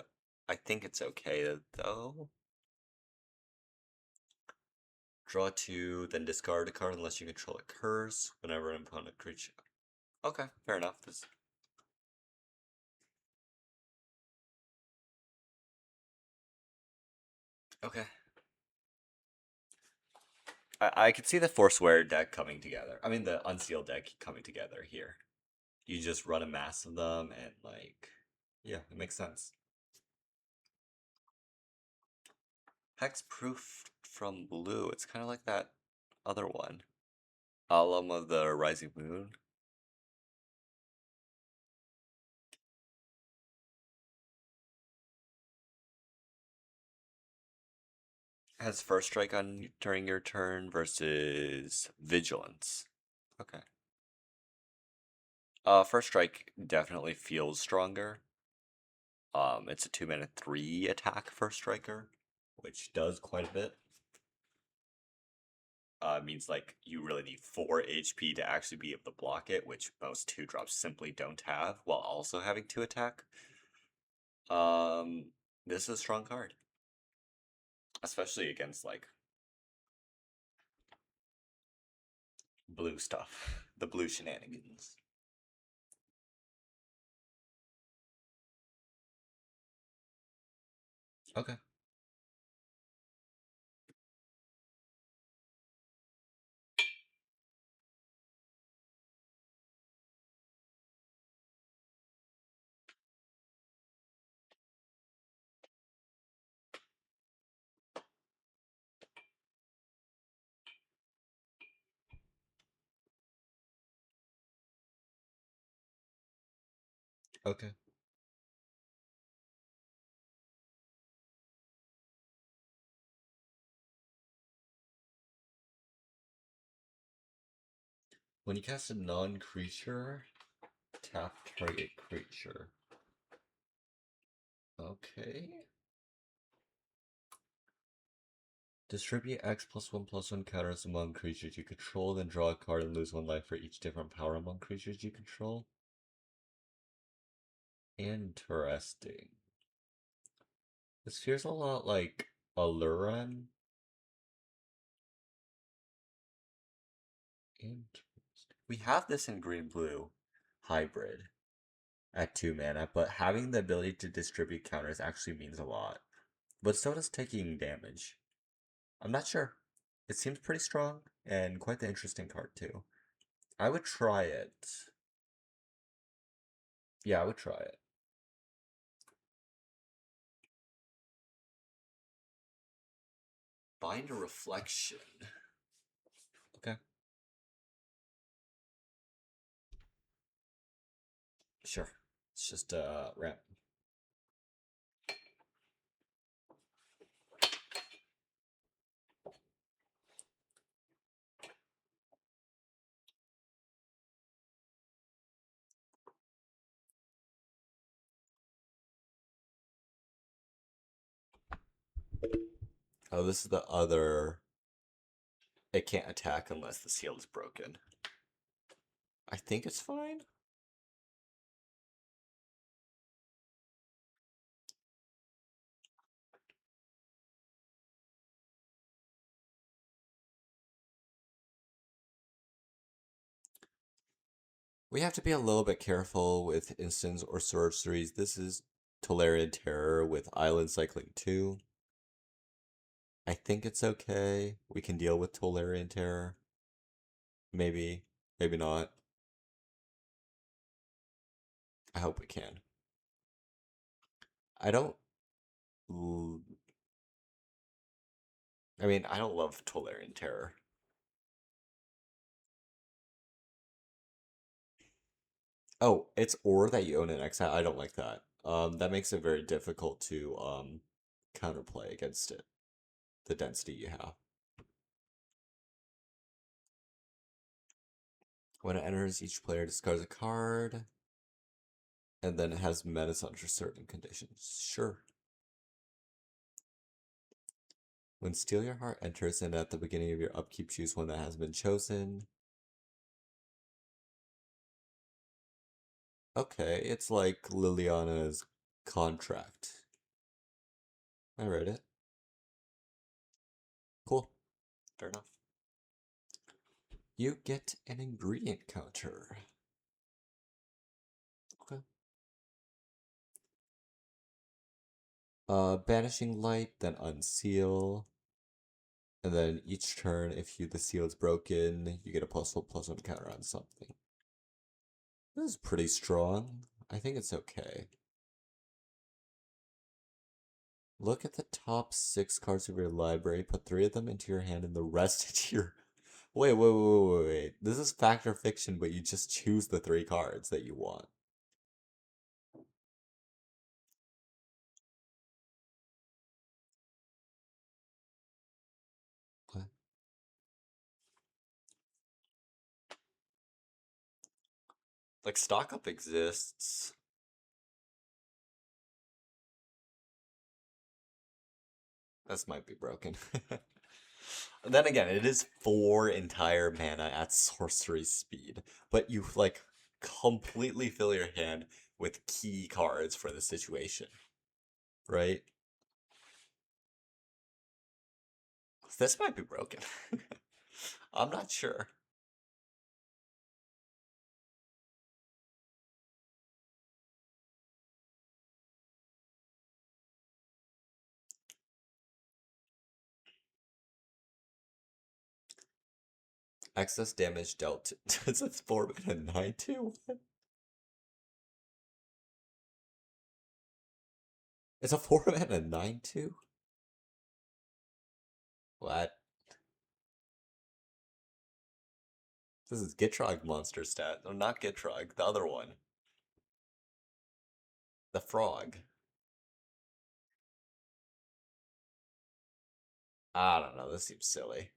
I think it's okay though. Draw 2, then discard a card unless you control a curse whenever an opponent creature. Okay, fair enough. Okay. I could see the Forswear deck coming together. I mean, the Unsealed deck coming together here. You just run a mass of them, and yeah, it makes sense. Hexproof from blue. It's kind of like that other one. Alum of the Rising Moon. Has first strike on during your turn versus vigilance. Okay. First strike definitely feels stronger. It's a 2 mana 3 attack first striker, which does quite a bit. means like you really need 4 HP to actually be able to block it, which most 2-drops simply don't have, while also having 2 attack. This is a strong card. Especially against like blue stuff. The blue shenanigans. Okay. Okay. When you cast a non-creature, tap target creature. Okay. Distribute X+1/+1 counters among creatures you control, then draw a card and lose 1 life for each different power among creatures you control. Interesting. This feels a lot like Aluren. Interesting. We have this in green-blue hybrid at 2 mana, but having the ability to distribute counters actually means a lot. But so does taking damage. I'm not sure. It seems pretty strong and quite the interesting card too. I would try it. Yeah, I would try it. Bind a reflection. Okay. Sure. It's just a ramp. Oh, this is the other. It can't attack unless the seal is broken. I think it's fine. We have to be a little bit careful with instants or sorceries. This is Tolarian Terror with Island Cycling 2. I think it's okay. We can deal with Tolarian Terror. Maybe. Maybe not. I hope we can. I don't. I mean, I don't love Tolarian Terror. Oh, it's or that you own an exile. I don't like that. That makes it very difficult to counterplay against it. The density you have. When it enters, each player discards a card, and then it has menace under certain conditions. Sure. When Steal Your Heart enters, and at the beginning of your upkeep, choose one that has been chosen. Okay, it's like Liliana's contract. I read it. Cool. Fair enough. You get an ingredient counter. Okay. Banishing Light, then Unseal. And then each turn, if the seal is broken, you get a +1/+1 counter on something. This is pretty strong. I think it's okay. Look at the top 6 cards of your library, put 3 of them into your hand and the rest into your... Wait. This is fact or fiction, but you just choose the 3 cards that you want. What? Like, stock up exists. This might be broken. Then again, it is 4 entire mana at sorcery speed, but you like completely fill your hand with key cards for the situation, right? This might be broken. I'm not sure. Excess damage dealt. It's a 4 mana 9/2. It's a 4 mana 9/2. What? This is Gitrog monster stat. No, not Gitrog. The other one. The frog. I don't know. This seems silly.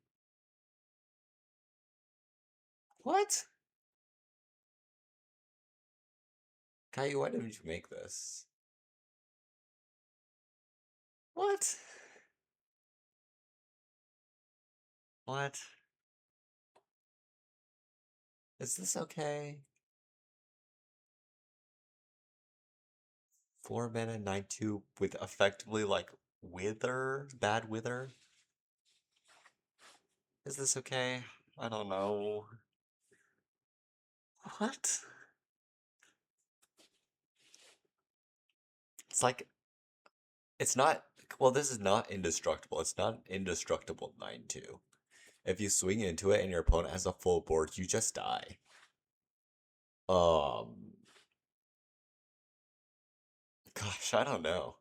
What? Kayiu, why didn't you make this? What? What? Is this okay? 4 mana 9/2 with effectively like wither? Bad wither? Is this okay? I don't know. What? It's like, it's not. Well, this is not indestructible. It's not an indestructible 9/2. If you swing into it and your opponent has a full board, you just die. Um, Gosh, I don't know.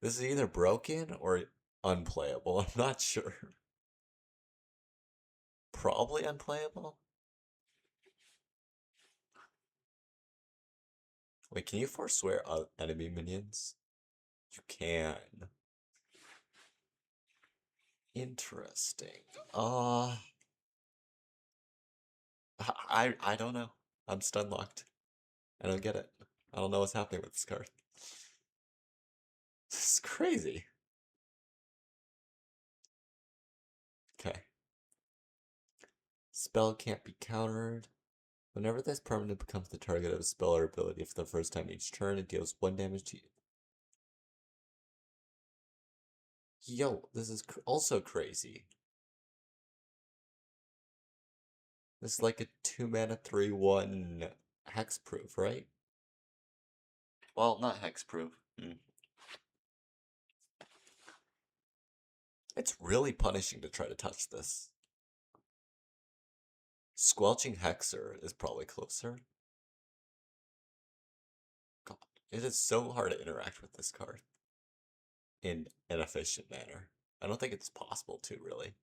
This is either broken or unplayable. I'm not sure. Probably unplayable. Wait, can you forswear enemy minions? You can. Interesting. Uh, I don't know. I'm stun locked. I don't get it. I don't know what's happening with this card. This is crazy. Okay. Spell can't be countered. Whenever this permanent becomes the target of a spell or ability for the first time each turn, it deals 1 damage to you. Yo, this is also crazy. This is like a 2 mana 3/1 hexproof, right? Well, not hexproof. It's really punishing to try to touch this. Squelching Hexer is probably closer. God, it is so hard to interact with this card in an efficient manner. I don't think it's possible to, really.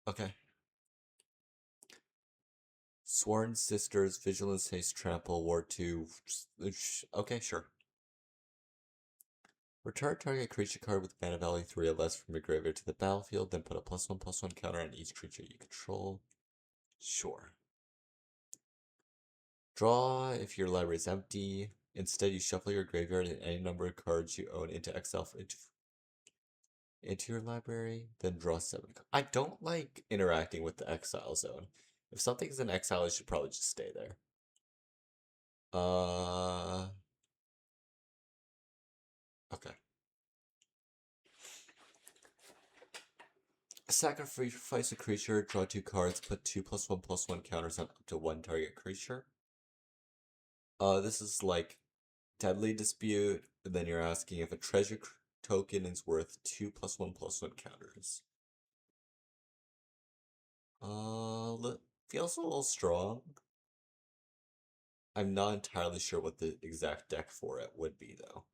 Okay. Sworn Sisters, Vigilance, Haste, Trample, War 2. Okay, sure. Return target creature card with mana value 3 or less from your graveyard to the battlefield, then put a +1/+1 counter on each creature you control. Sure. Draw if your library is empty. Instead, you shuffle your graveyard and any number of cards you own into exile into your library, then draw 7. I don't like interacting with the exile zone. If something's in exile, it should probably just stay there. Okay. Sacrifice a creature, draw 2 cards, put 2 +1/+1 counters on up to 1 target creature. This is like Deadly Dispute, and then you're asking if a treasure token is worth 2 +1/+1 counters. Feels a little strong. I'm not entirely sure what the exact deck for it would be, though.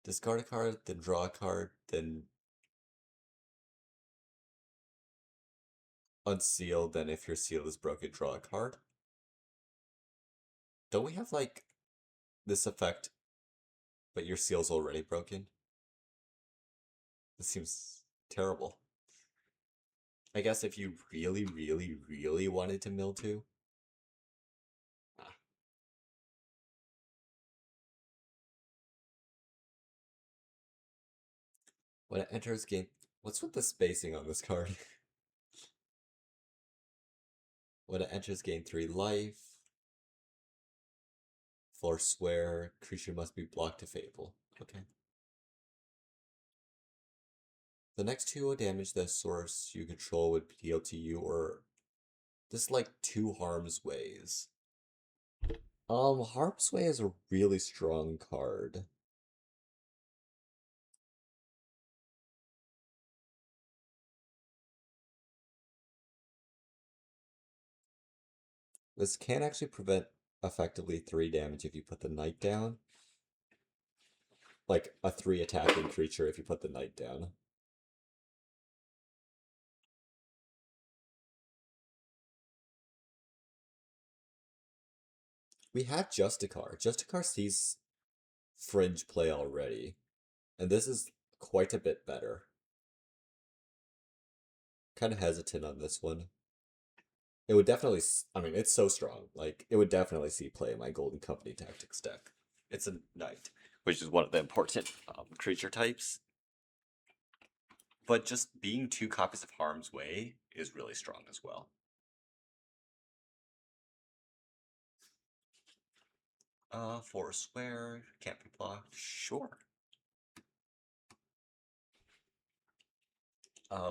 Discard a card, then draw a card, then unseal, then if your seal is broken, draw a card. Don't we have, like, this effect, but your seal's already broken? This seems terrible. I guess if you really, really, really wanted to mill two. Ah. When it enters game... What's with the spacing on this card? When it enters gain 3 life, forswear, creature must be blocked to Fable. Okay. The next 2 damage that source you control would deal to you, or this like 2 harm's ways. Harm's way is a really strong card. This can actually prevent effectively 3 damage if you put the knight down. Like a 3 attacking creature if you put the knight down. We have Justicar. Justicar sees fringe play already, and this is quite a bit better. Kind of hesitant on this one. It would definitely, I mean, it's so strong. Like, it would definitely see play in my Golden Company Tactics deck. It's a knight, which is one of the important creature types. But just being 2 copies of Harm's Way is really strong as well. Forswear, can't be blocked, sure.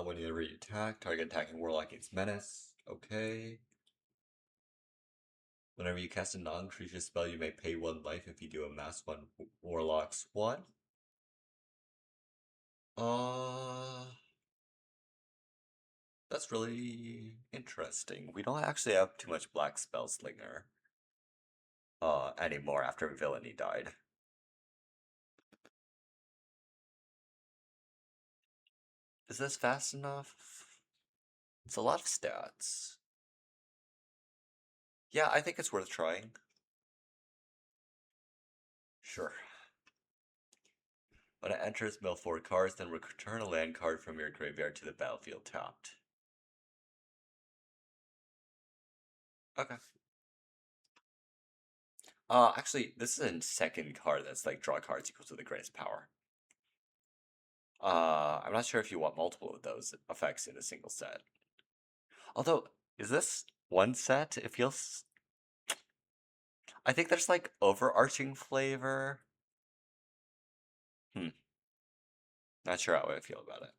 When you re-attack, target attacking Warlock gains Menace, okay. Whenever you cast a non-creature spell, you may pay 1 life if you do a mass 1 Warlock Swan. That's really interesting. We don't actually have too much Black Spellslinger anymore after Villainy died. Is this fast enough? It's a lot of stats. Yeah, I think it's worth trying. Sure. When it enters, mill 4 cards, then return a land card from your graveyard to the battlefield tapped. Okay. Actually, this is a second card that's like draw cards equal to the greatest power. I'm not sure if you want multiple of those effects in a single set. Although, is this one set? It feels... I think there's like overarching flavor. Not sure how I feel about it.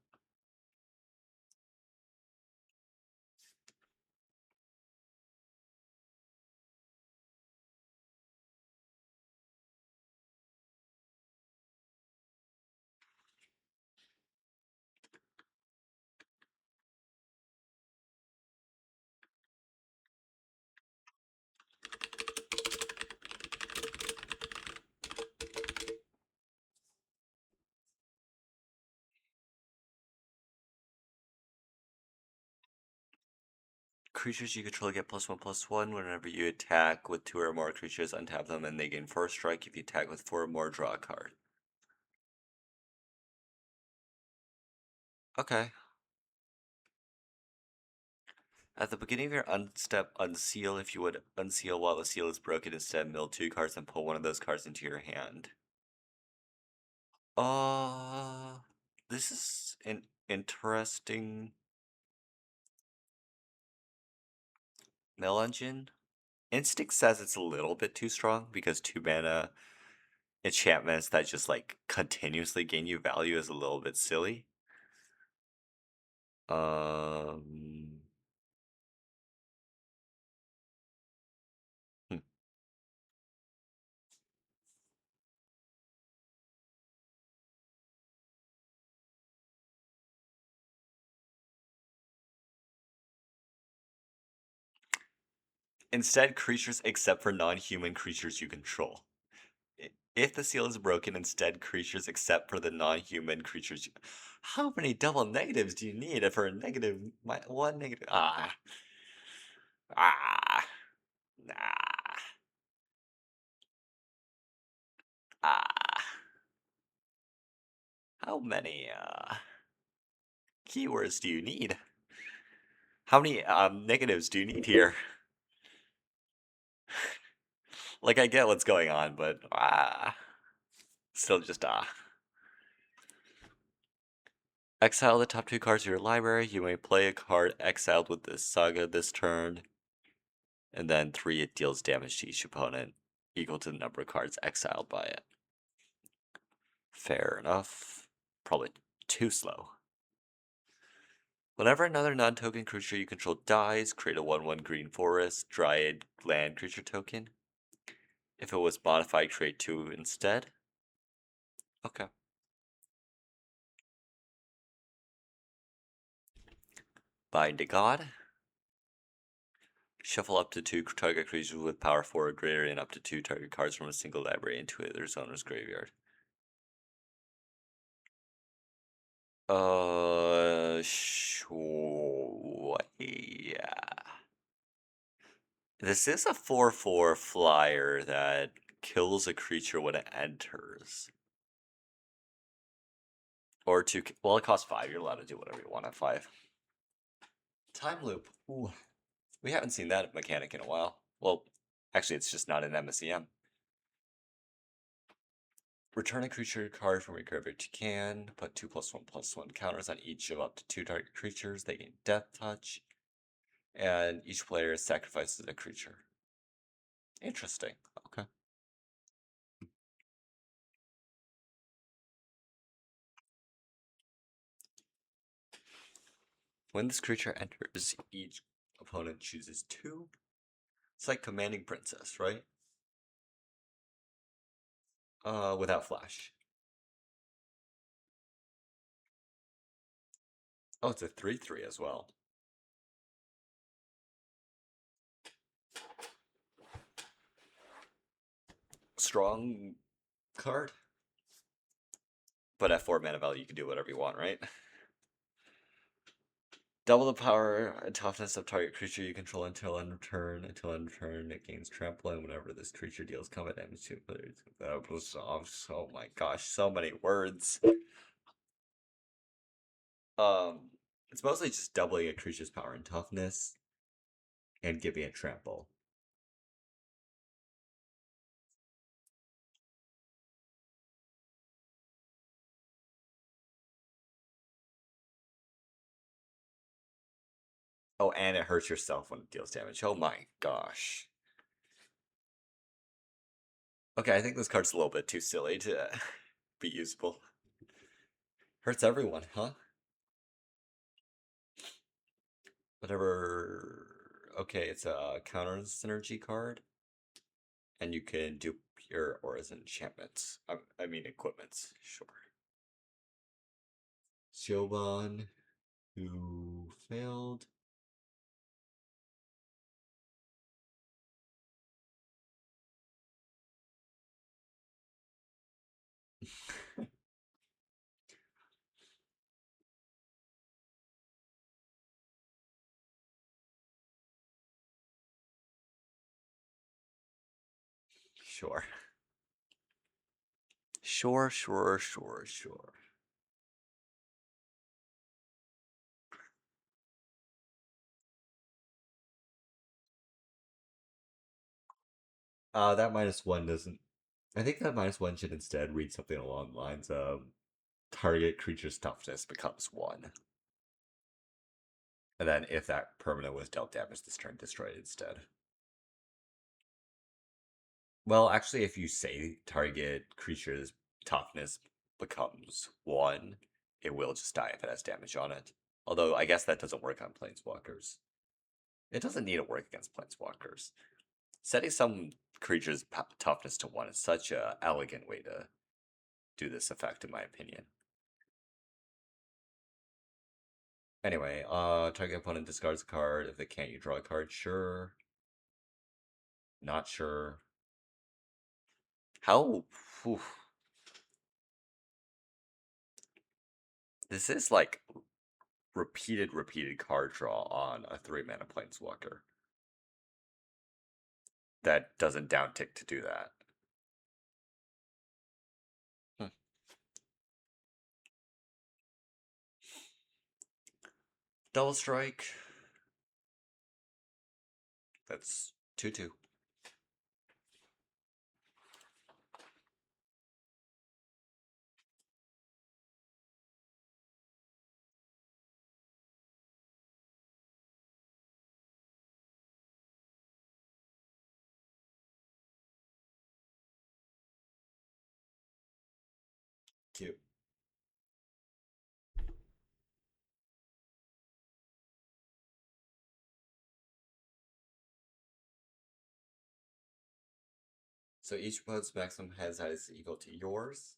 Creatures you control get +1/+1 whenever you attack with 2 or more creatures, untap them, and they gain 4 strike. If you attack with 4 or more, draw a card. Okay. At the beginning of your unstep, unseal. If you would unseal while the seal is broken, instead mill 2 cards and pull one of those cards into your hand. This is an interesting mill engine. Instinct says it's a little bit too strong because 2 mana enchantments that just like continuously gain you value is a little bit silly. Um, hmm. Instead, creatures except for non-human creatures you control. If the seal is broken, instead creatures except for the non-human creatures you... How many double negatives do you need for a negative... one negative... Ah. Nah. Ah. How many, keywords do you need? How many, negatives do you need here? Like, I get what's going on, but, still just, Exile the top 2 cards of your library. You may play a card exiled with this saga this turn. And then 3, it deals damage to each opponent, equal to the number of cards exiled by it. Fair enough. Probably too slow. Whenever another non-token creature you control dies, create a 1/1 green forest, dryad land creature token. If it was modified, create 2 instead. Okay. Bind to God. Shuffle up to 2 target creatures with power 4 or greater and up to 2 target cards from a single library into their owner's graveyard. Sure. Yeah. This is a 4/4 flyer that kills a creature when it enters. Or 2. Well, it costs 5. You're allowed to do whatever you want at 5. Time loop. Ooh. We haven't seen that mechanic in a while. Well, actually, it's just not in MSEM. Return a creature card from your graveyard you can. Put 2/1/1 counters on each of up to 2 target creatures. They gain Death Touch. And each player sacrifices a creature. Interesting. Okay. When this creature enters, each opponent chooses 2. It's like Commanding Princess, right? Without flash. Oh, it's a 3/3 as well. Strong card. But at 4 mana value, you can do whatever you want, right? Double the power and toughness of target creature you control until end of turn. Until end of turn, it gains trample, and whenever this creature deals combat damage to players. That was oh my gosh, so many words. It's mostly just doubling a creature's power and toughness and giving it trample. Oh, and it hurts yourself when it deals damage. Oh my gosh. Okay, I think this card's a little bit too silly to be usable. Hurts everyone, huh? Whatever. Okay, it's a counter synergy card. And you can do pure auras and enchantments. I mean equipments, sure. Siobhan, who failed. Sure. Sure. That -1 doesn't. I think that -1 should instead read something along the lines of target creature's toughness becomes 1. And then if that permanent was dealt damage this turn, destroy it instead. Well, actually, if you say target creature's toughness becomes 1, it will just die if it has damage on it. Although, I guess that doesn't work on planeswalkers. It doesn't need to work against planeswalkers. Setting some creature's toughness to 1 is such a elegant way to do this effect, in my opinion. Anyway, target opponent discards a card. If they can't, you draw a card. Sure. Not sure. How? Whew. This is like repeated card draw on a 3-mana planeswalker. That doesn't downtick to do that. Double strike. That's 2/2. Cute. So each opponent's maximum head size is equal to yours.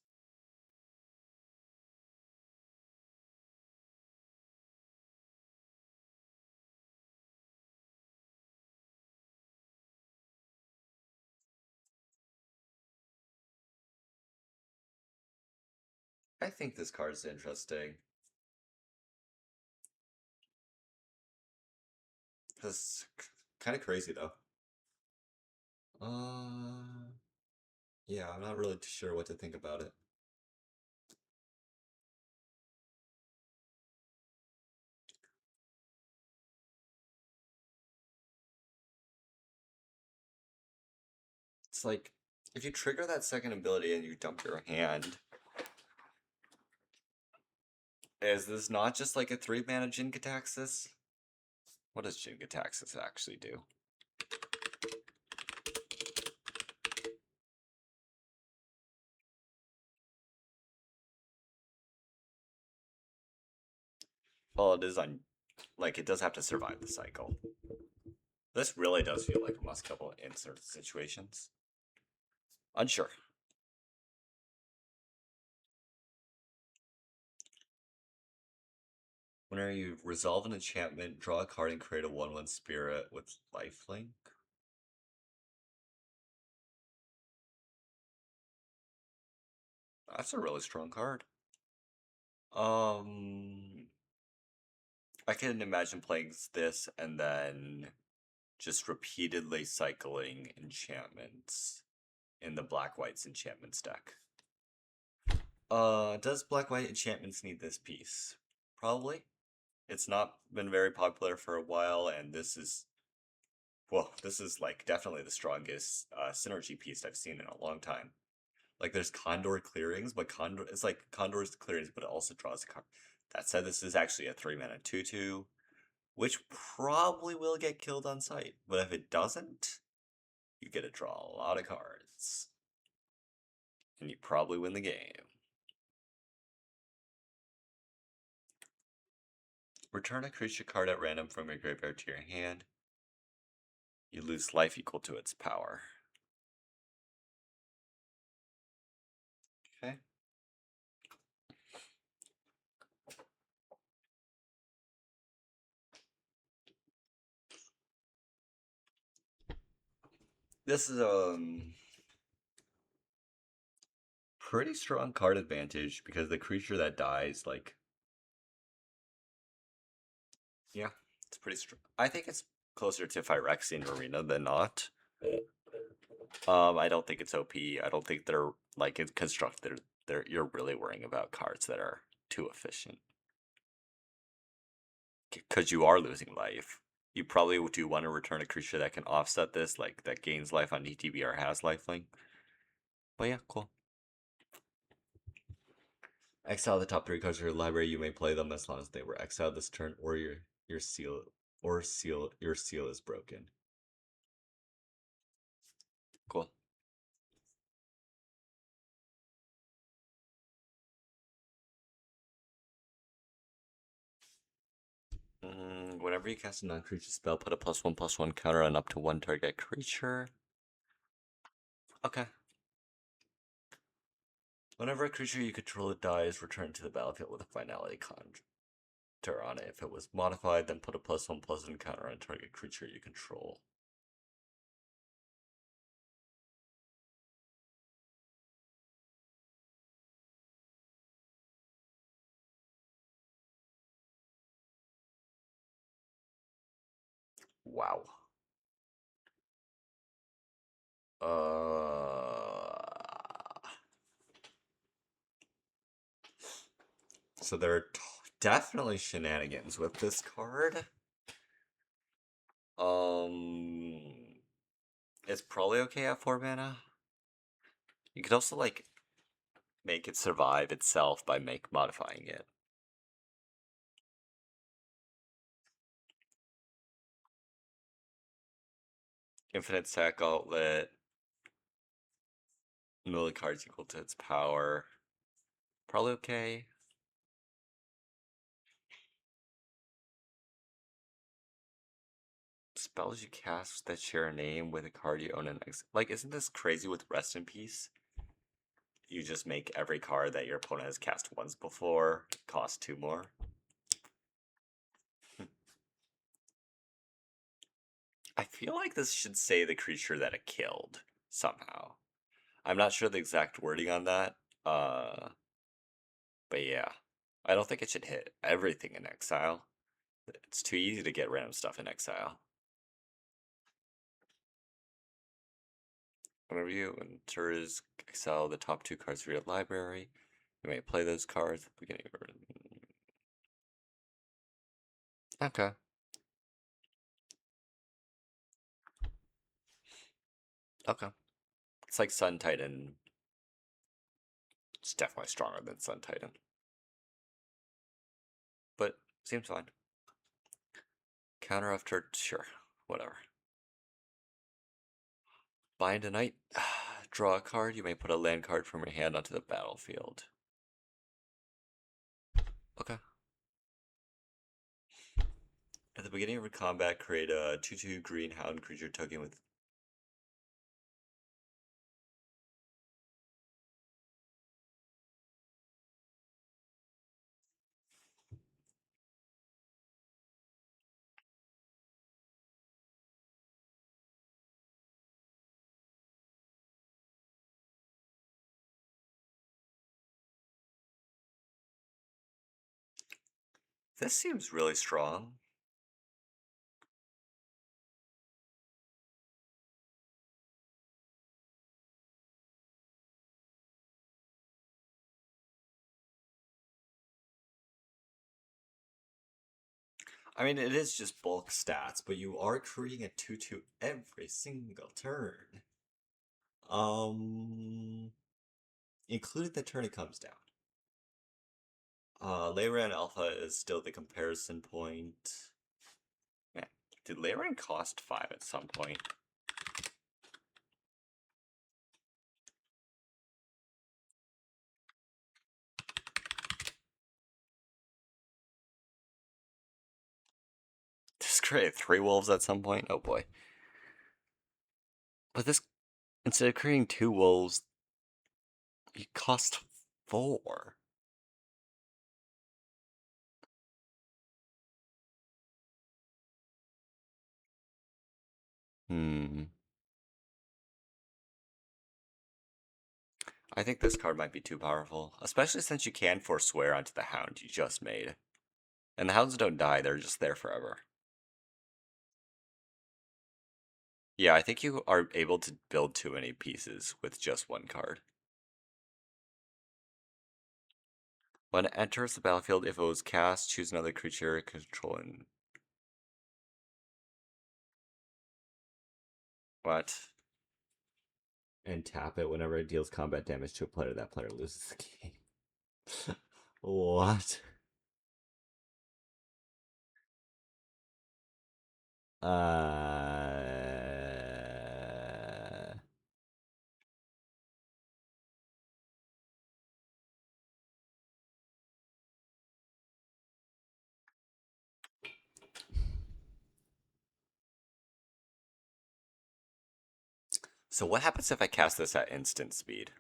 I think this card's interesting. This kind of crazy though. Yeah, I'm not really too sure what to think about it. It's like, if you trigger that second ability and you dump your hand, is this not just like a 3-mana Jin-Gitaxias? What does Jin-Gitaxias actually do? Well, it is on, like, it does have to survive the cycle. This really does feel like a must-kill in certain situations. Unsure. Whenever you resolve an enchantment, draw a card and create a 1/1 spirit with lifelink. That's a really strong card. I can imagine playing this and then just repeatedly cycling enchantments in the black-white's enchantments deck. Does black-white enchantments need this piece? Probably. It's not been very popular for a while, and this is, well, this is like definitely the strongest synergy piece I've seen in a long time. Like there's Condor clearings, but Condor, it's like Condor's clearings, but it also draws a card. That said, this is actually a 3-mana 2/2, which probably will get killed on sight. But if it doesn't, you get to draw a lot of cards. And you probably win the game. Return a creature card at random from your graveyard to your hand. You lose life equal to its power. Okay. This is pretty strong card advantage because the creature that dies, like, yeah, it's pretty strong. I think it's closer to Phyrexian Arena than not. I don't think it's OP. I don't think they're like in constructed. You're really worrying about cards that are too efficient because you are losing life. You probably do want to return a creature that can offset this, like that gains life on ETB or has lifelink. But yeah, cool. Exile the top 3 cards of your library. You may play them as long as they were exiled this turn, or your seal your seal is broken. Cool. Whenever you cast a non-creature spell, put a +1/+1 counter on up to 1 target creature. Okay. Whenever a creature you control dies, return to the battlefield with a finality counter on it. If it was modified, then put a +1/+1 counter on target creature you control. Wow. So there are definitely shenanigans with this card. It's probably okay at 4 mana. You could also like make it survive itself by modifying it. Infinite sack outlet. Mill cards equal to its power. Probably okay. Spells you cast that share a name with a card you own in like, isn't this crazy with Rest in Peace? You just make every card that your opponent has cast once before cost 2 more. I feel like this should say the creature that it killed somehow. I'm not sure the exact wording on that. But yeah. I don't think it should hit everything in exile. It's too easy to get random stuff in exile. Whenever you enters exile the top 2 cards of your library, you may play those cards at the beginning of your... Okay. Okay. It's like Sun Titan. It's definitely stronger than Sun Titan. But seems fine. Counter after, sure. Whatever. Bind a Knight. Draw a card. You may put a land card from your hand onto the battlefield. Okay. At the beginning of a combat, create a 2/2 green hound creature token with... This seems really strong. I mean, it is just bulk stats, but you are creating a 2/2 every single turn. Including the turn it comes down. Leyran Alpha is still the comparison point. Man, did Leyran cost 5 at some point? Just create 3 wolves at some point? Oh boy. But this, instead of creating 2 wolves, you cost 4. Hmm. I think this card might be too powerful, especially since you can forswear onto the hound you just made. And the hounds don't die, they're just there forever. Yeah, I think you are able to build too many pieces with just one card. When it enters the battlefield, if it was cast, choose another creature controlling... What? And tap it whenever it deals combat damage to a player, that player loses the game. What? Uh... So what happens if I cast this at instant speed?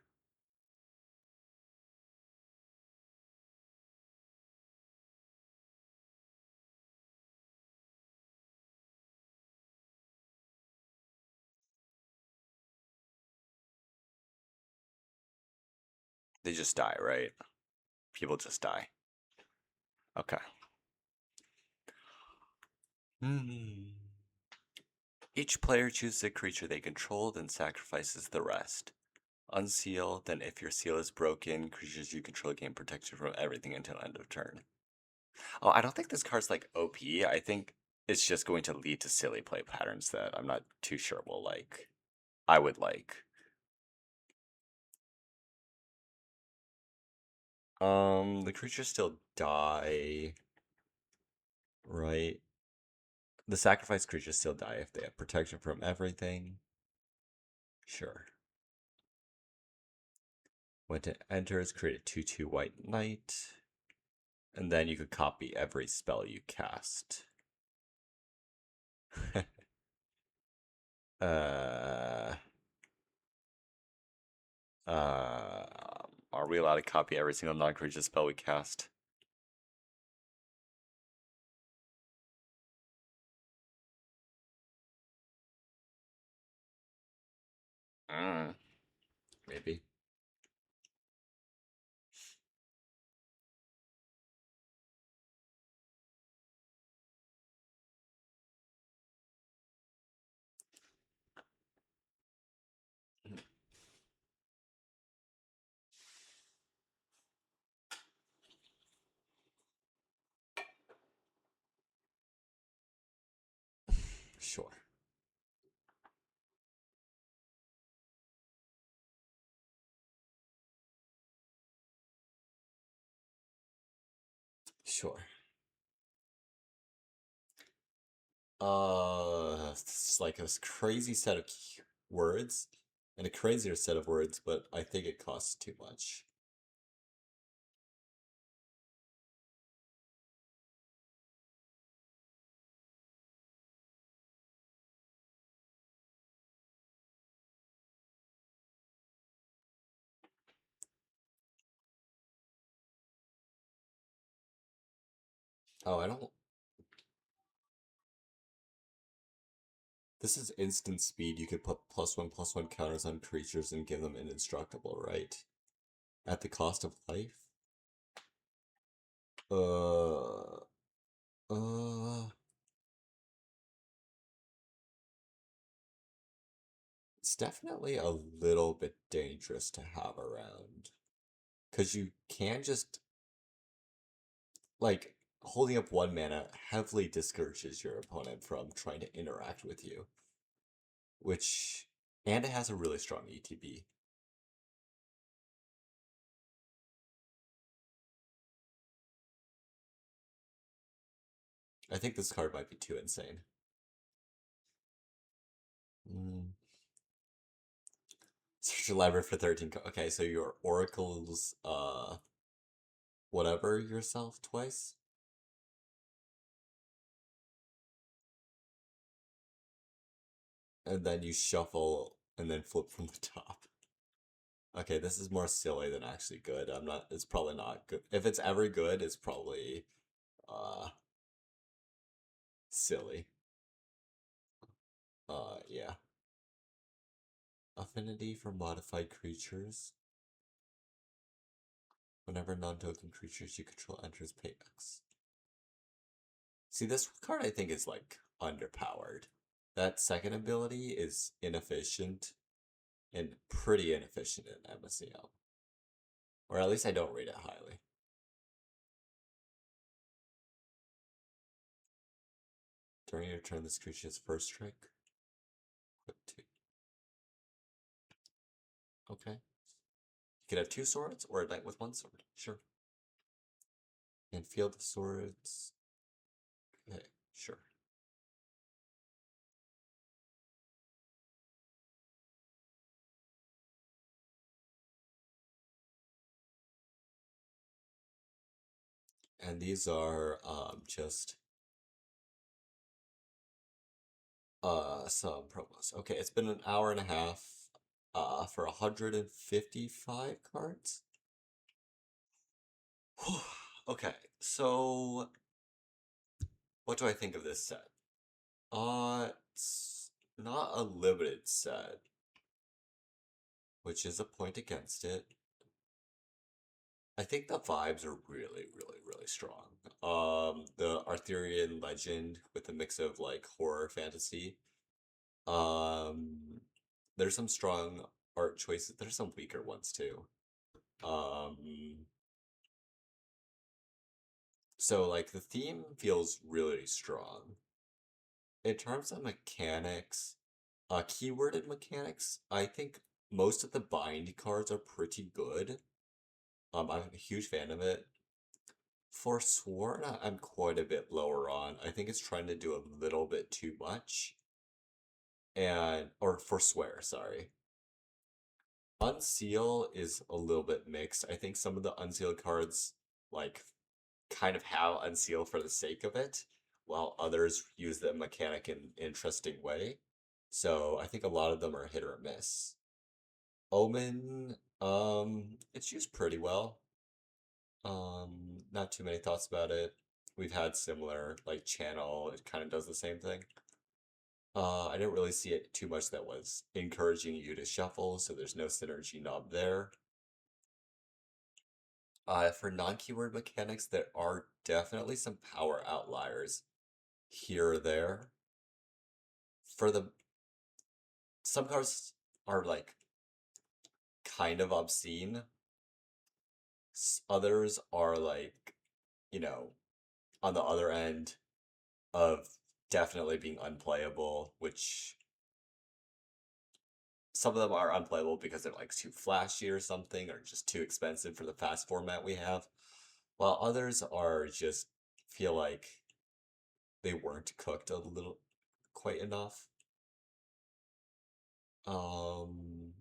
They just die, right? People just die. Okay. Hmm. Each player chooses a creature they control, then sacrifices the rest. Unseal, then if your seal is broken, creatures you control gain protection from everything until end of turn. Oh, I don't think this card's like OP. I think it's just going to lead to silly play patterns that I'm not too sure will like. I would like. The creatures still die, right? The sacrificed creatures still die if they have protection from everything. Sure. When it enters, create a 2/2 white knight. And then you could copy every spell you cast. uh, uh, are we allowed to copy every single non-creature spell we cast? Maybe. Sure. Sure. It's like a crazy set of words and a crazier set of words, but I think it costs too much. Oh, I don't. This is instant speed. You could put +1/+1 counters on creatures and give them indestructible, right? At the cost of life? Uh, uh, it's definitely a little bit dangerous to have around. Because you can just, like, holding up 1 mana heavily discourages your opponent from trying to interact with you. Which, and it has a really strong ETB. I think this card might be too insane. Mm. Search your library for 13. Okay, so your oracles, whatever yourself twice? And then you shuffle and then flip from the top. Okay, this is more silly than actually good. It's probably not good. If it's ever good, it's probably, uh, silly. Yeah. Affinity for modified creatures. Whenever non-token creatures you control enters, pay X. See, this card I think is like underpowered. That second ability is inefficient and pretty inefficient in MSEM. Or at least I don't rate it highly. During your turn, this creature's first strike. Equip 2. Okay. You can have 2 swords or a knight with 1 sword. Sure. And Field of Swords. Okay, sure. And these are just some promos. Okay, it's been an hour and a half for 155 cards. Okay, so what do I think of this set? It's not a limited set, which is a point against it. I think the vibes are really, really, really strong. The Arthurian legend with a mix of like horror fantasy. Um, there's some strong art choices. There's some weaker ones too. Um, so like the theme feels really strong. In terms of mechanics, keyworded mechanics, I think most of the bind cards are pretty good. I'm a huge fan of it. For Sworn, I'm quite a bit lower on. I think it's trying to do a little bit too much. Or for Swear, sorry. Unseal is a little bit mixed. I think some of the unsealed cards, like, kind of have unseal for the sake of it, while others use the mechanic in an interesting way. So I think a lot of them are hit or miss. Omen, it's used pretty well. Not too many thoughts about it. We've had similar, like channel, it kind of does the same thing. I didn't really see it too much that was encouraging you to shuffle, so there's no synergy knob there. For non-keyword mechanics, there are definitely some power outliers here or there. For the some cards are like kind of obscene. Others are like, you know, on the other end of definitely being unplayable, which some of them are unplayable because they're like too flashy or something, or just too expensive for the fast format we have, while others are just feel like they weren't cooked a little quite enough. Um,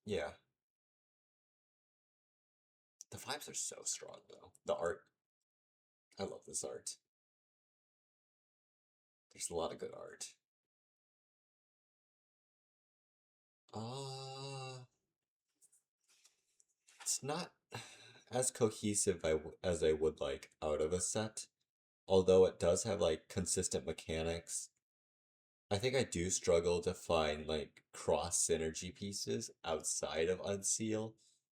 yeah, the vibes are so strong though. The art, I love this art. There's a lot of good art. Uh, it's not as cohesive as I would like out of a set, although it does have like consistent mechanics. I think I do struggle to find like cross synergy pieces outside of Unseal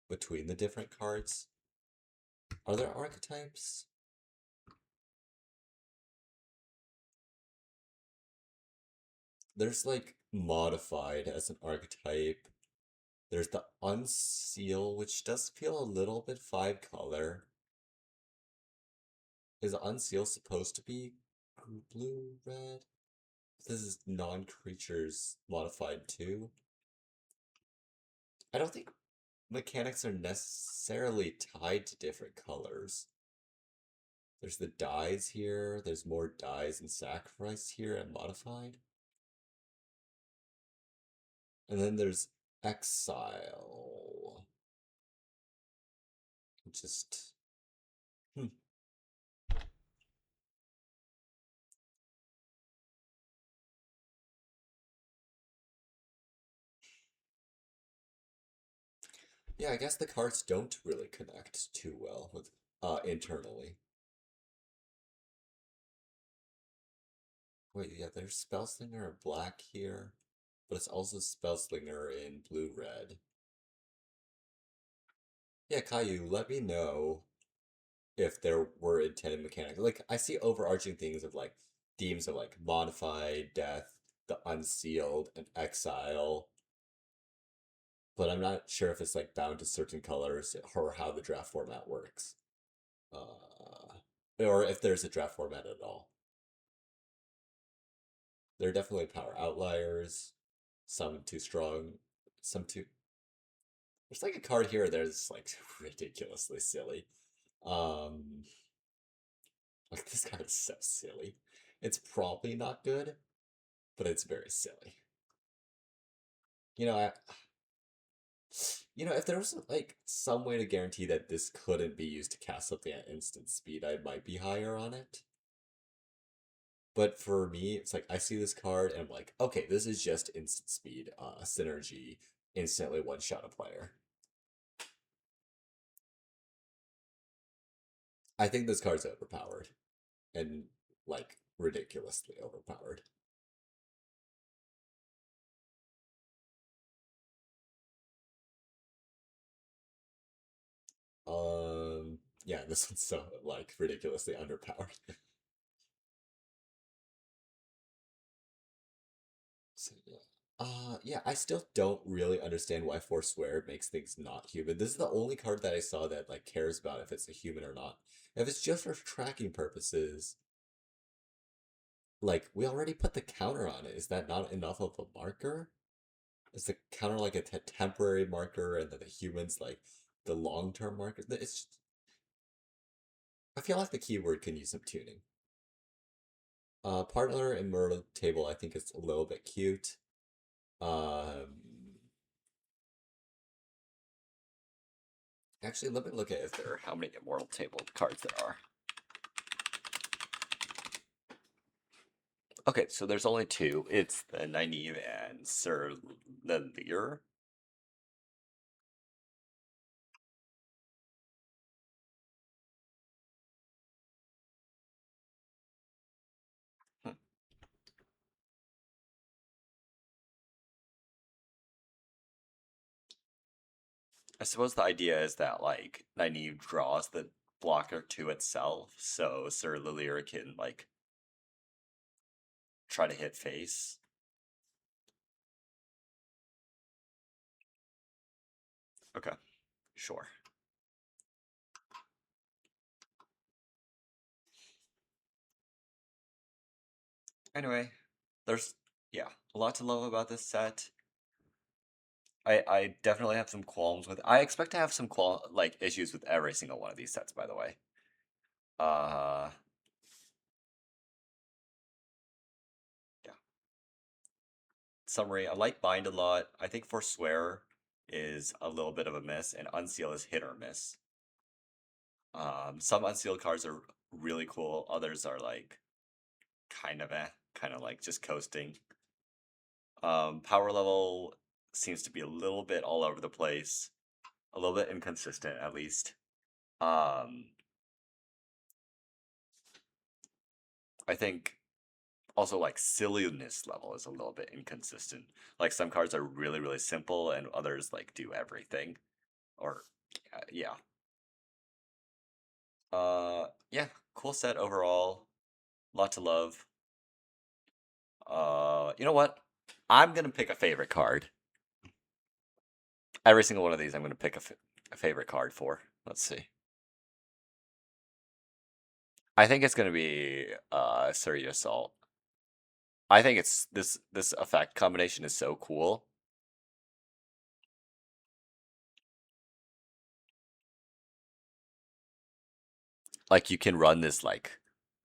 between the different cards. Are there archetypes? There's like modified as an archetype. There's the Unseal, which does feel a little bit five color. Is Unseal supposed to be blue red? This is non-creatures modified too. I don't think mechanics are necessarily tied to different colors. There's the dies here. There's more dies and sacrifice here and modified. And then there's exile. Just hmm. Yeah, I guess the cards don't really connect too well with internally. Wait, yeah, there's Spellslinger in black here, but it's also Spellslinger in blue red. Yeah, Kayiu, let me know if there were intended mechanics. Like, I see overarching things of like themes of like modified, death, the unsealed, and exile, but I'm not sure if it's like bound to certain colors or how the draft format works. Or if there's a draft format at all. There are definitely power outliers, some too strong, some too. There's like a card here that's like ridiculously silly. Um, like this card is so silly. It's probably not good, but it's very silly. You know, if there was like some way to guarantee that this couldn't be used to cast something at instant speed, I might be higher on it. But for me, it's like I see this card and I'm like, okay, this is just instant speed, synergy, instantly one shot a player. I think this card's overpowered and like ridiculously overpowered. Yeah, this one's so like ridiculously underpowered. So yeah. Yeah, I still don't really understand why Forswear makes things not human. This is the only card that I saw that like cares about if it's a human or not. If it's just for tracking purposes, like we already put the counter on it. Is that not enough of a marker? Is the counter like a temporary marker and then the humans like the long-term marker? It's I feel like the keyword can use some tuning. Partner Immortal table, I think it's a little bit cute. Actually, let me look at if there are how many Immortal table cards there are. Okay, so there's only two. It's the Nynaeve and Sir Lelir. Hmm. I suppose the idea is that like Nynaeve draws the blocker to itself, so Sir Lelir can like try to hit face. Okay, sure. Anyway, there's yeah, a lot to love about this set. I definitely have some qualms with. I expect to have some issues with every single one of these sets, by the way. Uh, yeah. Summary: I like Bind a lot. I think Forswear is a little bit of a miss, and Unseal is hit or miss. Some unsealed cards are really cool. Others are like kind of kind of like just coasting. Power level seems to be a little bit all over the place, a little bit inconsistent at least. Um, I think also like silliness level is a little bit inconsistent. Like some cards are really really simple and others like do everything. Or yeah. Yeah, cool set overall. Lot to love. You know what? I'm gonna pick a favorite card. Every single one of these, I'm gonna pick a favorite card for. Let's see. I think it's gonna be Surrey Assault. I think it's this effect combination is so cool. Like you can run this like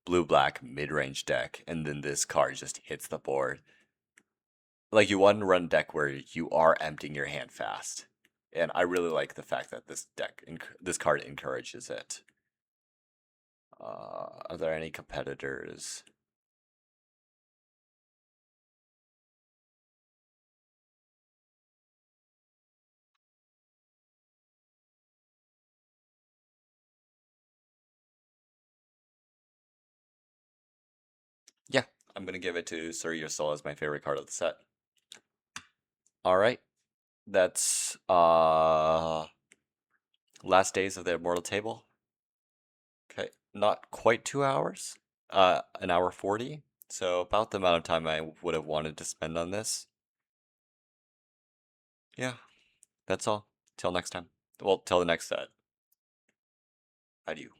blue black mid range deck, and then this card just hits the board. Like you want to run a deck where you are emptying your hand fast, and I really like the fact that this card encourages it. Are there any competitors? Yeah, I'm gonna give it to Sir Your Soul as my favorite card of the set. All right, that's last days of the Immortal Table. Okay, not quite 2 hours. An hour 40. So about the amount of time I would have wanted to spend on this. Yeah, that's all. Till next time. Well, till the next set. Adieu.